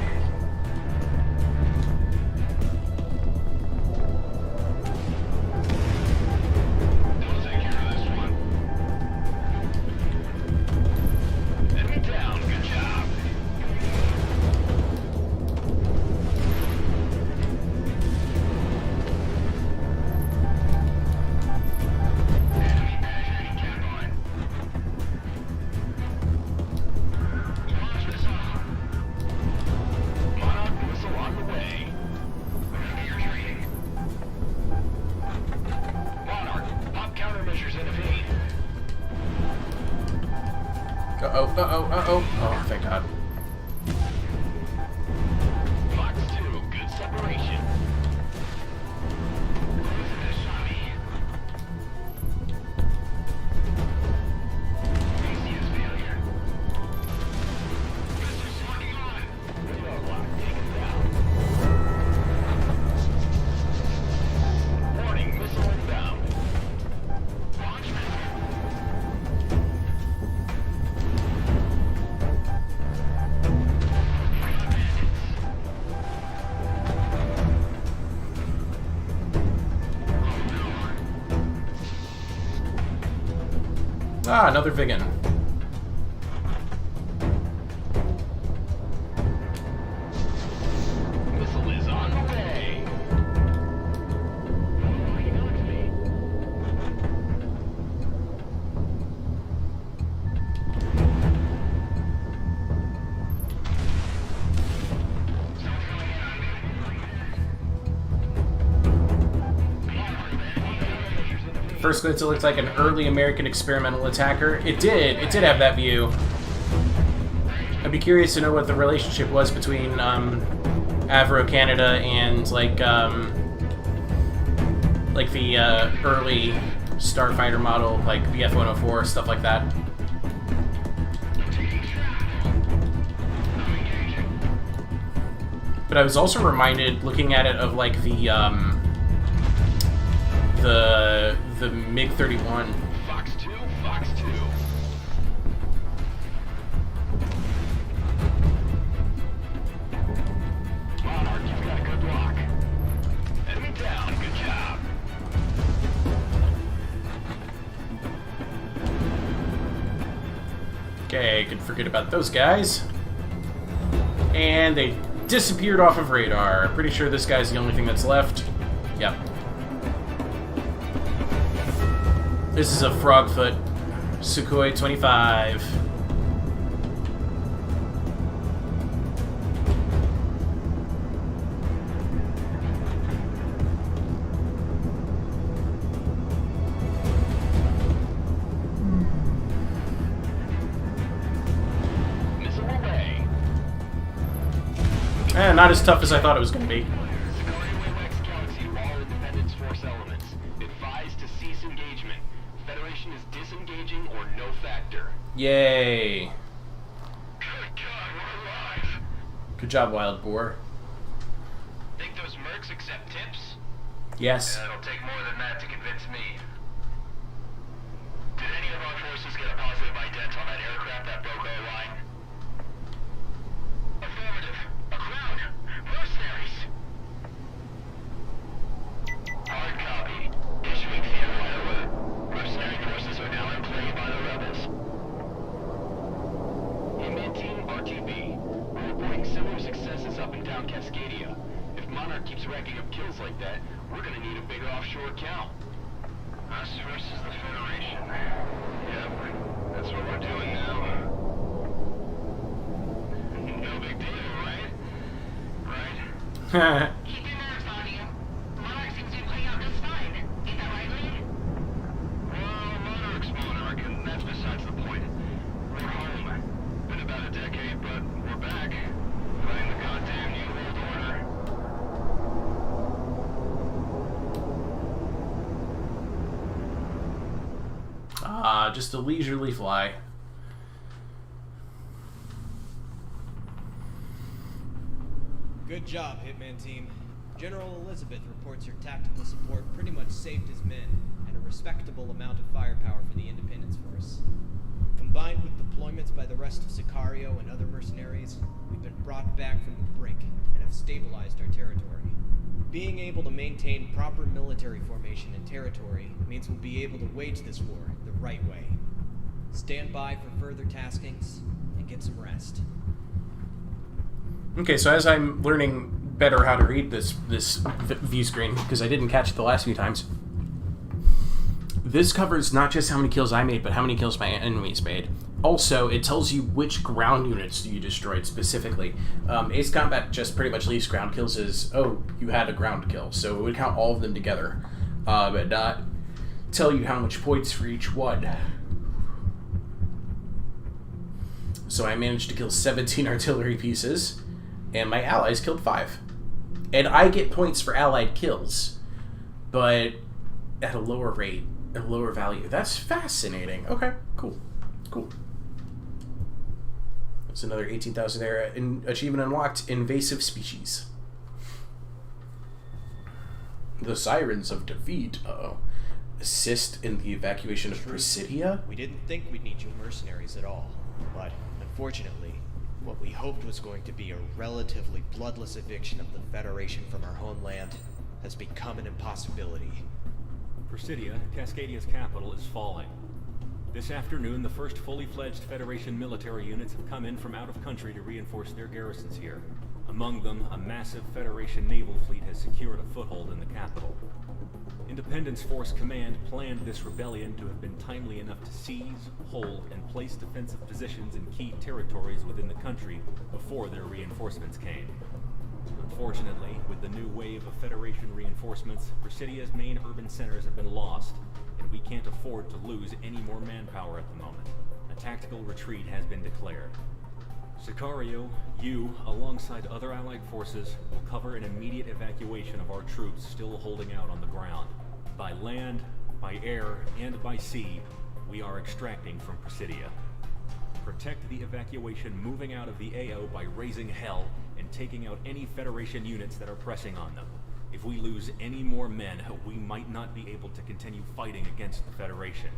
Ah, another vegan. Missile is on the way. Oh, you know it's me. First glance, it looked like an early American experimental attacker. It did have that view. I'd be curious to know what the relationship was between Avro Canada and like the early starfighter model, like the F-104, stuff like that. But I was also reminded, looking at it, of like the MiG-31. Fox 2, Fox 2. Monarch, you've got a good block. Enemy down, good job. Okay, could forget about those guys. And they disappeared off of radar. Pretty sure this guy's the only thing that's left. Yep. This is a Frogfoot Sukhoi 25. Missile away. Not as tough as I thought it was going to be. Sicario Wavex Galaxy to all Independence Force elements. Advise to cease engagement. Federation is disengaging or no factor. Yay. Good God, we're alive. Good job, Wild Boar. Think those mercs accept tips? Yes. It'll take more than that to convince me. Did any of our forces get a positive ident on that aircraft that broke our line? Affirmative. A crowd. Mercenaries. Hard copy. Issuing CFI alert. Mercenary forces are now in play by the rebels. Hitman Team RTB. We're reporting similar successes up and down Cascadia. If Monarch keeps racking up kills like that, we're gonna need a bigger offshore account. Us versus the Federation. Yep, that's what we're doing now. No big deal, right? Right? Keep your nerves on you. Monarch seems to be playing out just fine. Ain't that right, Lee? Well, Monarch's Monarch, and that's besides the point. We're home. Been about a decade, but we're back. Fighting the goddamn New World Order. Just a leisurely fly. Good job, Hitman Team. General Elizabeth reports your tactical support pretty much saved his men, and a respectable amount of firepower for the Independence Force. Combined with deployments by the rest of Sicario and other mercenaries, we've been brought back from the brink and have stabilized our territory. Being able to maintain proper military formation and territory means we'll be able to wage this war the right way. Stand by for further taskings and get some rest. Okay, so as I'm learning better how to read this view screen, because I didn't catch it the last few times, this covers not just how many kills I made, but how many kills my enemies made. Also, it tells you which ground units you destroyed specifically. Ace Combat just pretty much leaves ground kills as, oh, you had a ground kill. So it would count all of them together, but not tell you how much points for each one. So I managed to kill 17 artillery pieces, and my allies killed 5. And I get points for allied kills, but at a lower rate, a lower value. That's fascinating. Okay, cool. Cool. That's another 18,000 there. Achievement unlocked, invasive species. The Sirens of Defeat. Uh-oh. Assist in the evacuation of Presidia? We didn't think we'd need you mercenaries at all, but unfortunately, what we hoped was going to be a relatively bloodless eviction of the Federation from our homeland has become an impossibility. Presidia, Cascadia's capital, is falling. This afternoon, the first fully fledged Federation military units have come in from out of country to reinforce their garrisons here. Among them, a massive Federation naval fleet has secured a foothold in the capital. Independence Force Command planned this rebellion to have been timely enough to seize, hold, and place defensive positions in key territories within the country before their reinforcements came. Unfortunately, with the new wave of Federation reinforcements, Presidia's main urban centers have been lost, and we can't afford to lose any more manpower at the moment. A tactical retreat has been declared. Sicario, you, alongside other Allied forces, will cover an immediate evacuation of our troops still holding out on the ground. By land, by air, and by sea, we are extracting from Presidia. Protect the evacuation moving out of the AO by raising hell and taking out any Federation units that are pressing on them. If we lose any more men, we might not be able to continue fighting against the Federation.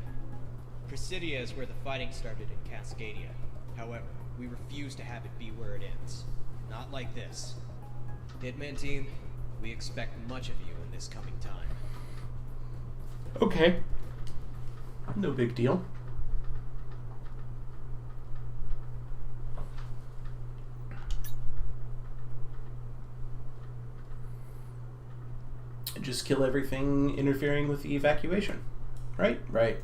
Presidia is where the fighting started in Cascadia. However, we refuse to have it be where it ends. Not like this. Hitman team, we expect much of you in this coming time. Okay. No big deal. Just kill everything interfering with the evacuation. Right? Right.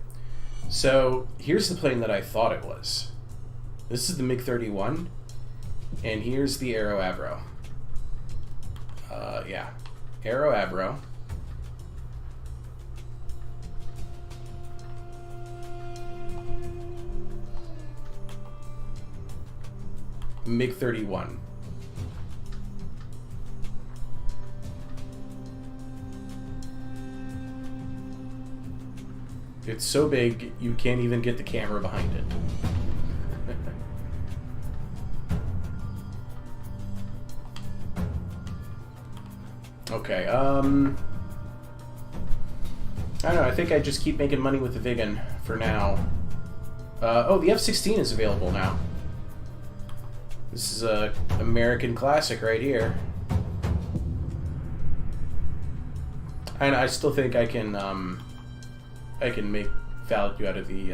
So, here's the plane that I thought it was. This is the MiG-31, and here's the Aero Avro. Yeah. Aero Avro. MiG-31. It's so big, you can't even get the camera behind it. Okay, I don't know, I think I just keep making money with the Vigan for now. Oh, the F-16 is available now. This is a American classic right here. And I still think I can make value out of the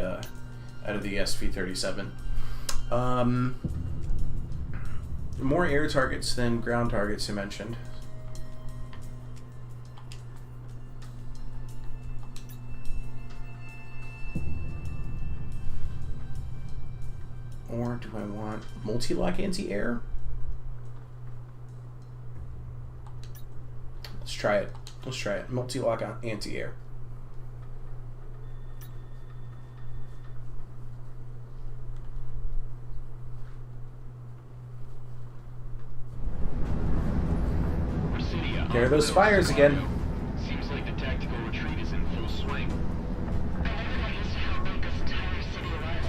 SV-37. More air targets than ground targets, you mentioned. Or do I want multi-lock anti-air? Let's try it. Let's try it. Multi-lock anti-air. There are those fires again. Seems like the tactical retreat is in full swing. I never used to how big this entire city was.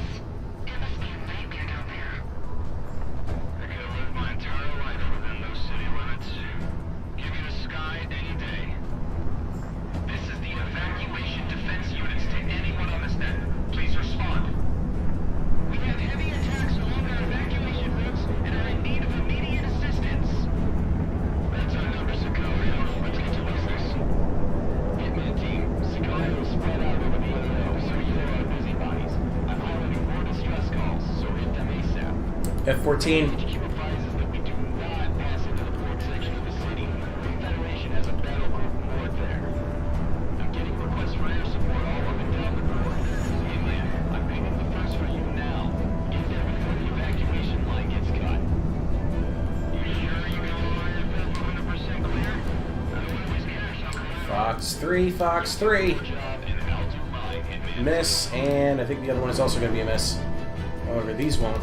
It must be a nightmare down there. I could have lived my entire life within those city limits. Give me the sky any day. This is the evacuation defense units to anyone on this net. Please respond. We have heavy attacks along our evacuation routes and are in need of immediate assistance. That's our number, Sicario. Let's get to business. Hitman team, Sicario is spread out over the AO, so you are busybodies. I'm highlighting more distress calls, so hit them ASAP. F-14. HQ advises that we do not pass into the port section of the city. The Federation has a battle group moored there. I'm getting requests for air support all up and down the port. Hitman, I'm pinging the first for you now. Get there before the evacuation line gets cut. You sure you got all your IFF 100% clear? I don't want to waste cash. I'll come out. Fox 3, Fox 3. Good job, and I'll do mine, Hitman. Miss, and I think the other one is also going to be a miss. However, these won't.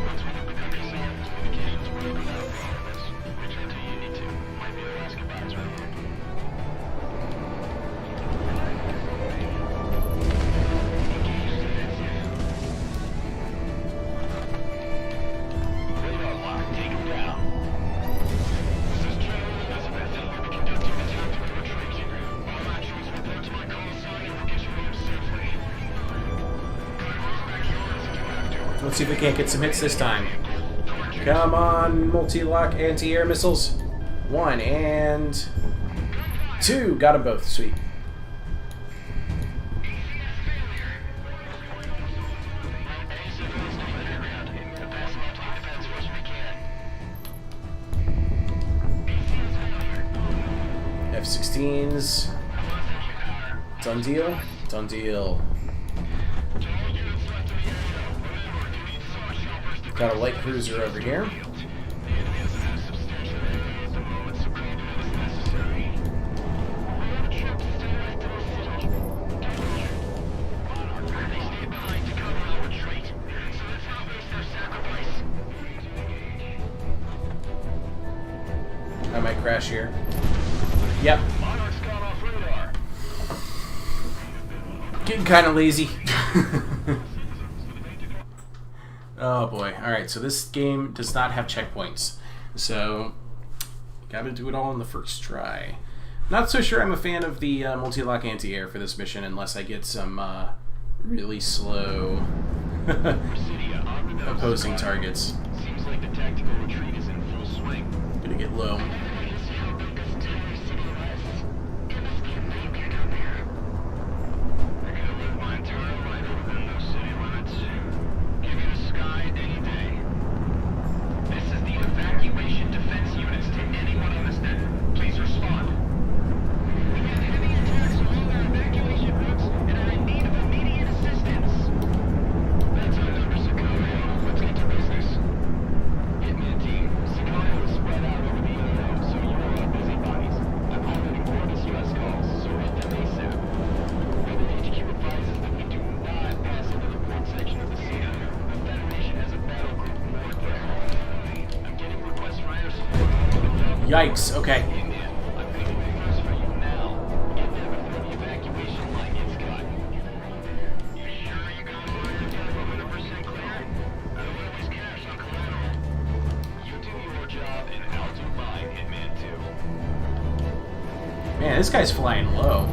Once we get the countryside, communications will open up all of this. Reach out to you need to. Might be able to ask about it. Radar lock, take him down. This is General Elizabeth. We'll be conducting a tactical retreat. All my troops report to my call sign and we'll get you home safely. Let's see if we can't get some hits this time. Come on, multi-lock anti-air missiles. One, and... 2. Got them both. Sweet. F-16s. Done deal? Done deal. Got a light cruiser over here. I might crash here. Yep. Getting kind of lazy. Oh boy. Alright, so this game does not have checkpoints. So, gotta do it all in the first try. Not so sure I'm a fan of the multi-lock anti-air for this mission unless I get some really slow opposing targets. Seems like the tactical retreat is in full swing. Gonna get low. Yikes, okay. Man, this guy's flying low.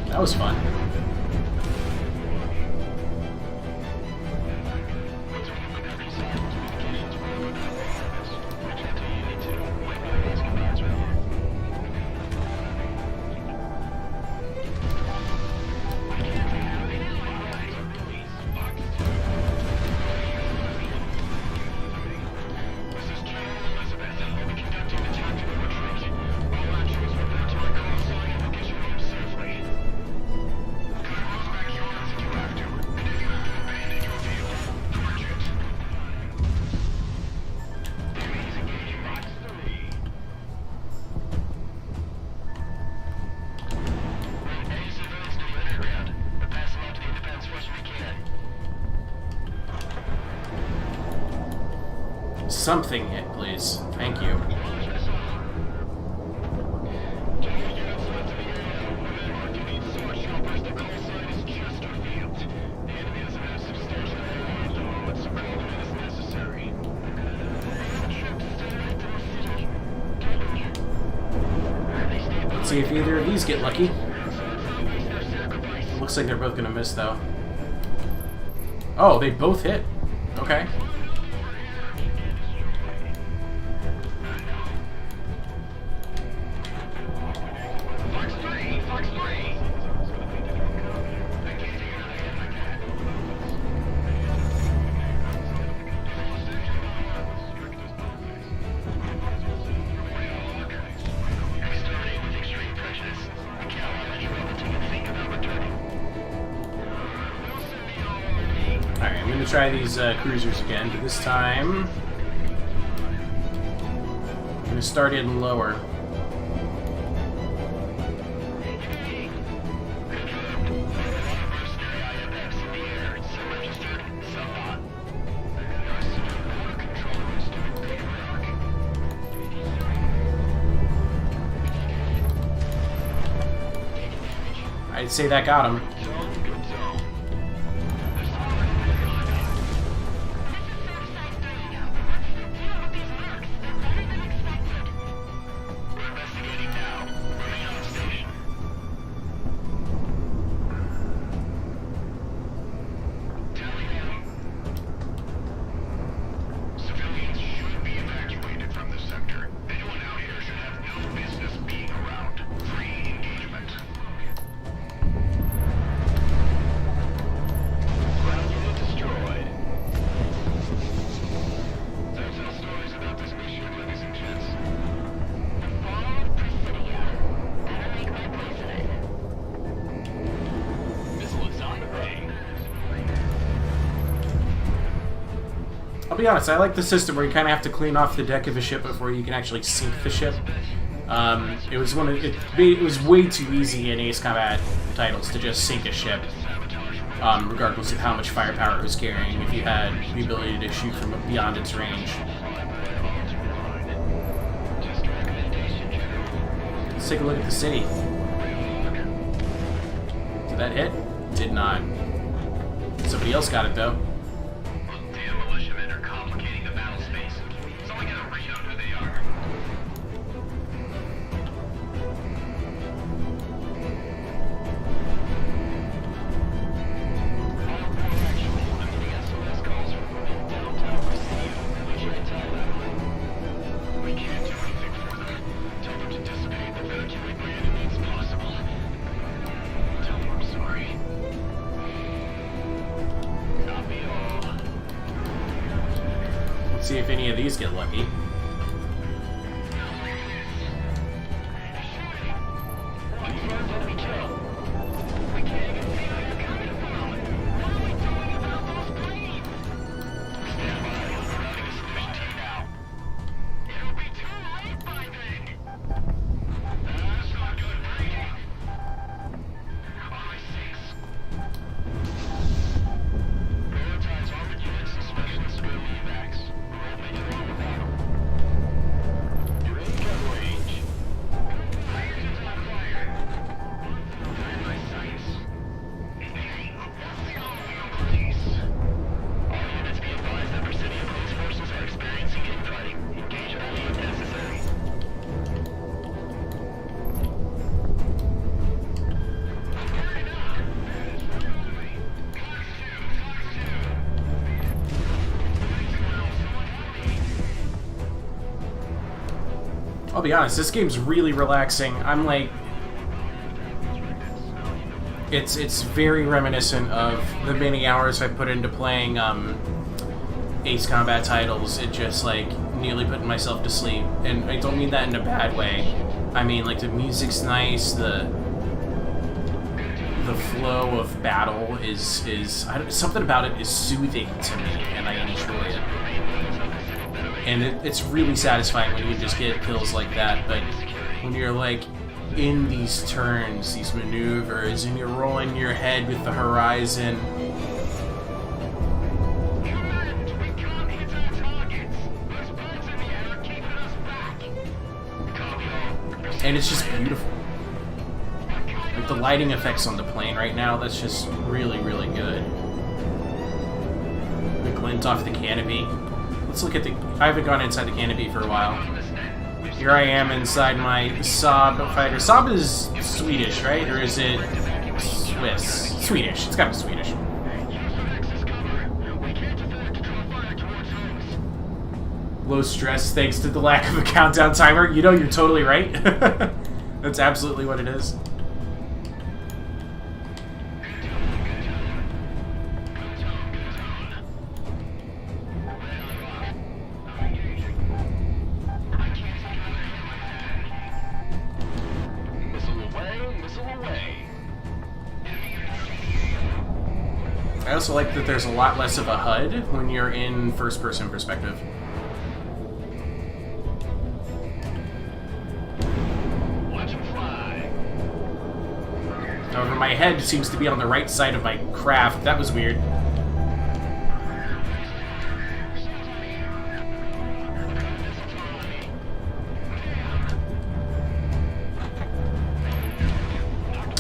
That was fun. Something hit, please. Thank you. Let's see if either of these get lucky. Looks like they're both gonna miss, though. Oh, they both hit. Okay. Try these cruisers again, but this time I'm going to start in lower. I'd say that got him. Anyone out here should have no business being around. Free I'll be honest, I like the system where you kind of have to clean off the deck of a ship before you can actually sink the ship. It was way too easy in Ace Combat titles to just sink a ship, regardless of how much firepower it was carrying, if you had the ability to shoot from beyond its range. Let's take a look at the city. Did that hit? Did not. Somebody else got it, though. Damn militiamen are complicating the battle space. Someone get a read on who they are. SOS calls from downtown Presidio. We should tell them. We can't do anything for them. Tell them to dissipate, evacuate my enemies as possible. Tell them I'm sorry. Copy all. Let's see if any of these get lucky. I'll be honest, this game's really relaxing. I'm like... It's very reminiscent of the many hours I put into playing Ace Combat titles. It just, like, nearly putting myself to sleep. And I don't mean that in a bad way. I mean, like, the music's nice, the flow of battle is something about it is soothing to me, and I enjoy it. And it's really satisfying when you just get kills like that, but when you're like in these turns, these maneuvers, and you're rolling your head with the horizon, and it's just beautiful. Like the lighting effects on the plane right now, that's just really, really good. The glint off the canopy. Let's look at the... I haven't gone inside the canopy for a while. Here I am inside my Saab fighter. Saab is Swedish, right? Or is it Swiss? Swedish. It's gotta be Swedish. Low stress thanks to the lack of a countdown timer. You know, you're totally right. That's absolutely what it is. I also like that there's a lot less of a HUD when you're in first-person perspective. Watch him fly. However, my head seems to be on the right side of my craft. That was weird.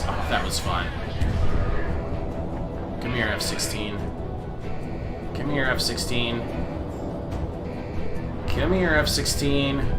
Oh, that was fun. Come here, F-16. Come here, F-16. Come here, F-16.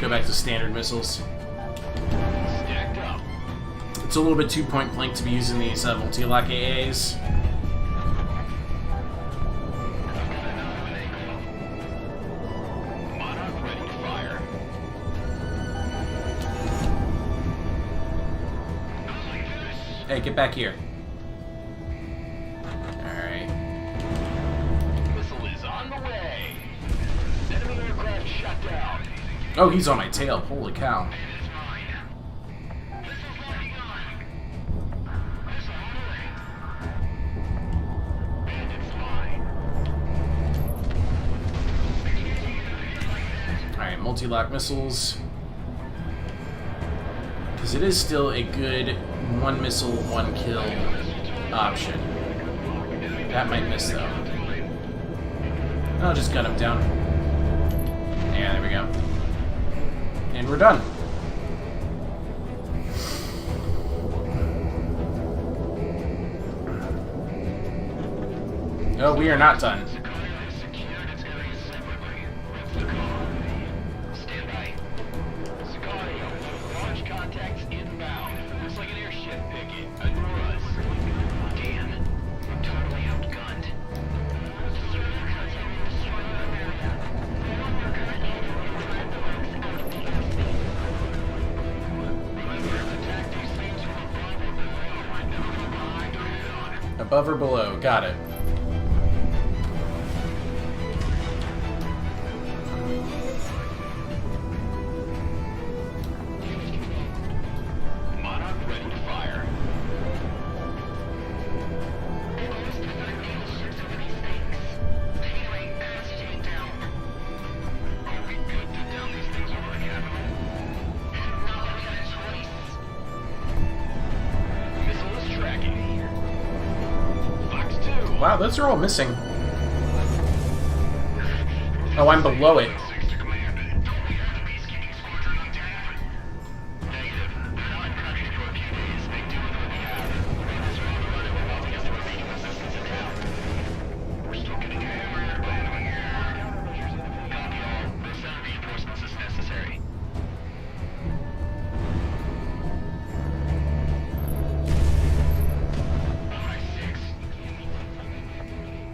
Go back to standard missiles. It's a little bit too point blank to be using these multi-lock AAs. Hey, get back here. Alright. Missile is on the way. Enemy aircraft shut down. Oh, he's on my tail. Holy cow. It is mine. Missiles locking on. Missile on the way. And it's mine. Alright, multi-lock missiles. Because it is still a good one missile, one kill option. That might miss though. I'll just gun him down. Yeah, there we go. And we're done. No, we are not done. Above or below? Got it. Monarch ready to fire. Are we good to down these things over the capital? Missile is tracking. Fox 2. Wow, those are all missing. Oh, I'm below it. Six to command. Don't we have the peacekeeping squadron on tap? Negative. They're not cutting through a few days. They do what we have. This round run it will help get the remaining resistance in town. We're still getting hammered by enemy air. Countermeasures in effect. Copy all. We'll send reinforcements as necessary.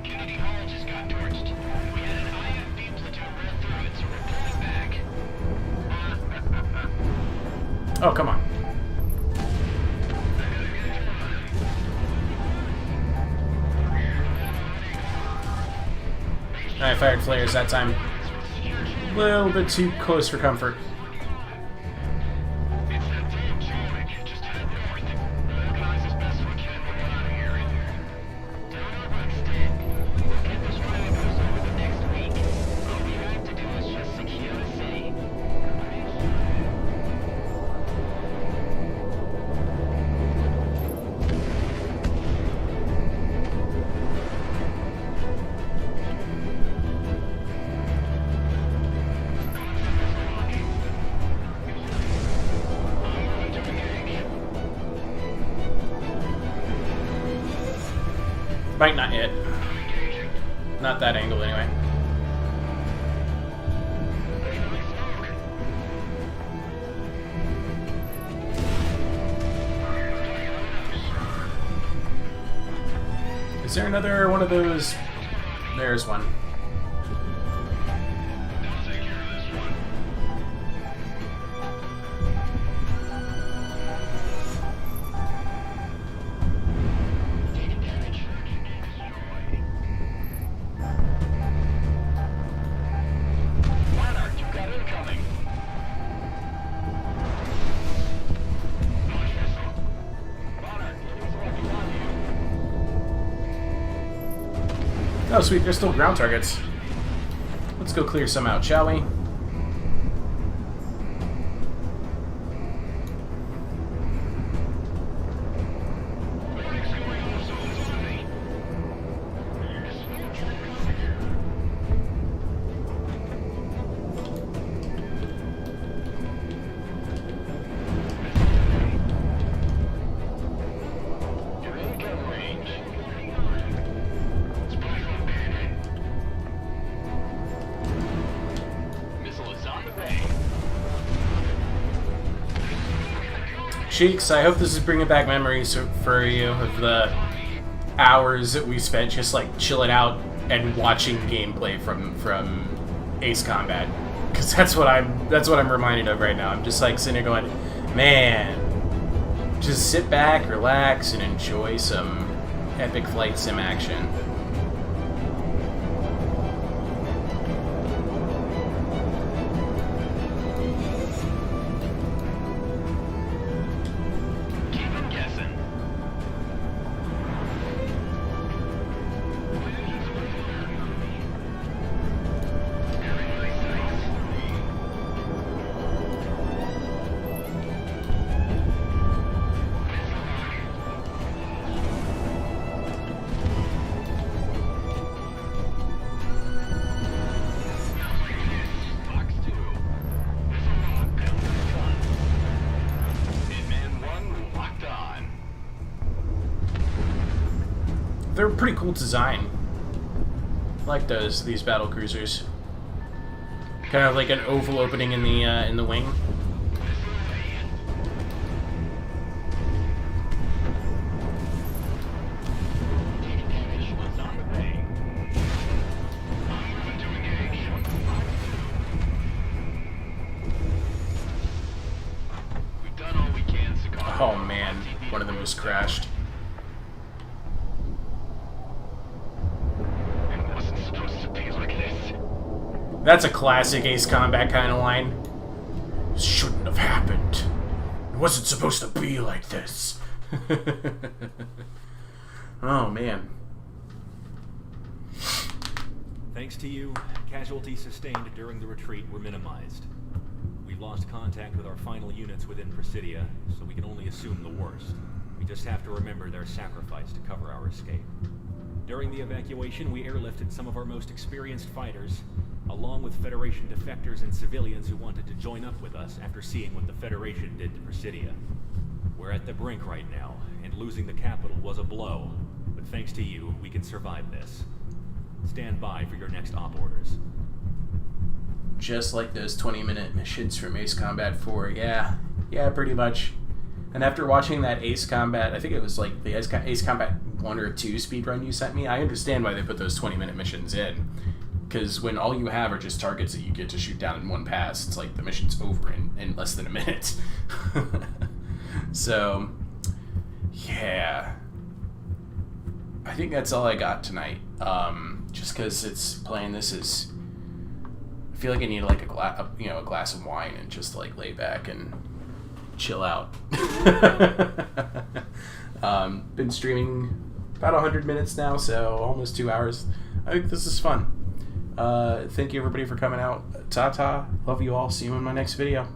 Kennedy Hall just got torched. We had an IFB platoon run through it, so we're pulling back. Oh, come on. I fired flares that time. A little bit too close for comfort. It's that damn traffic. Just head north. Organize as best we can when we're out of here. Don't overextend. We'll get this traffic over the next week. All we have to do is just secure the city. Might not hit. Not that angle, anyway. Is there another one of those? There's one. I'll take care of this one. Taking damage. Monarch, you got incoming. Launch missile. Monarch, enemies working on you. Oh, sweet. There's still ground targets. Let's go clear some out, shall we? What's going on, soldiers with me? You're in gun range. Spy on bandit. Missile is on the way. Cheeks, I hope this is bringing back memories for you of the hours that we spent just like chilling out and watching gameplay from Ace Combat, because that's what I'm reminded of right now. I'm just like sitting there going, man, Just sit back, relax, and enjoy some epic flight sim action. Keep 'em guessing. Box 2. Missile lock, penalty gun. Hitman 1 locked on. They're a pretty cool design. I like these battle cruisers. Kind of like an oval opening in the wing. What's on the bay? Moving to engage. Box 2. We've done all we can, Sicaro. Oh man, one of them just crashed. It wasn't supposed to be like this. That's a classic Ace Combat kind of line. This shouldn't have happened. It wasn't supposed to be like this. Oh man. Thanks to you, casualties sustained during the retreat were minimized. We've lost contact with our final units within Presidia, so we can only assume the worst. We just have to remember their sacrifice to cover our escape. During the evacuation, we airlifted some of our most experienced fighters, along with Federation defectors and civilians who wanted to join up with us after seeing what the Federation did to Presidia. We're at the brink right now, and losing the capital was a blow, but thanks to you, we can survive this. Stand by for your next op orders. Just like those 20-minute missions from Ace Combat 4. Yeah, pretty much. And after watching that Ace Combat, I think it was like the Ace Combat 1 or 2 speedrun you sent me, I understand why they put those 20-minute missions in. Because when all you have are just targets that you get to shoot down in one pass, it's like the mission's over in less than a minute. So, yeah. I think that's all I got tonight. Just because it's playing this is... I feel like I need like a glass of wine and just like lay back and chill out. Been streaming about 100 minutes now, so almost 2 hours. I think this is fun. Thank you everybody for coming out. Ta-ta. Love you all. See you in my next video.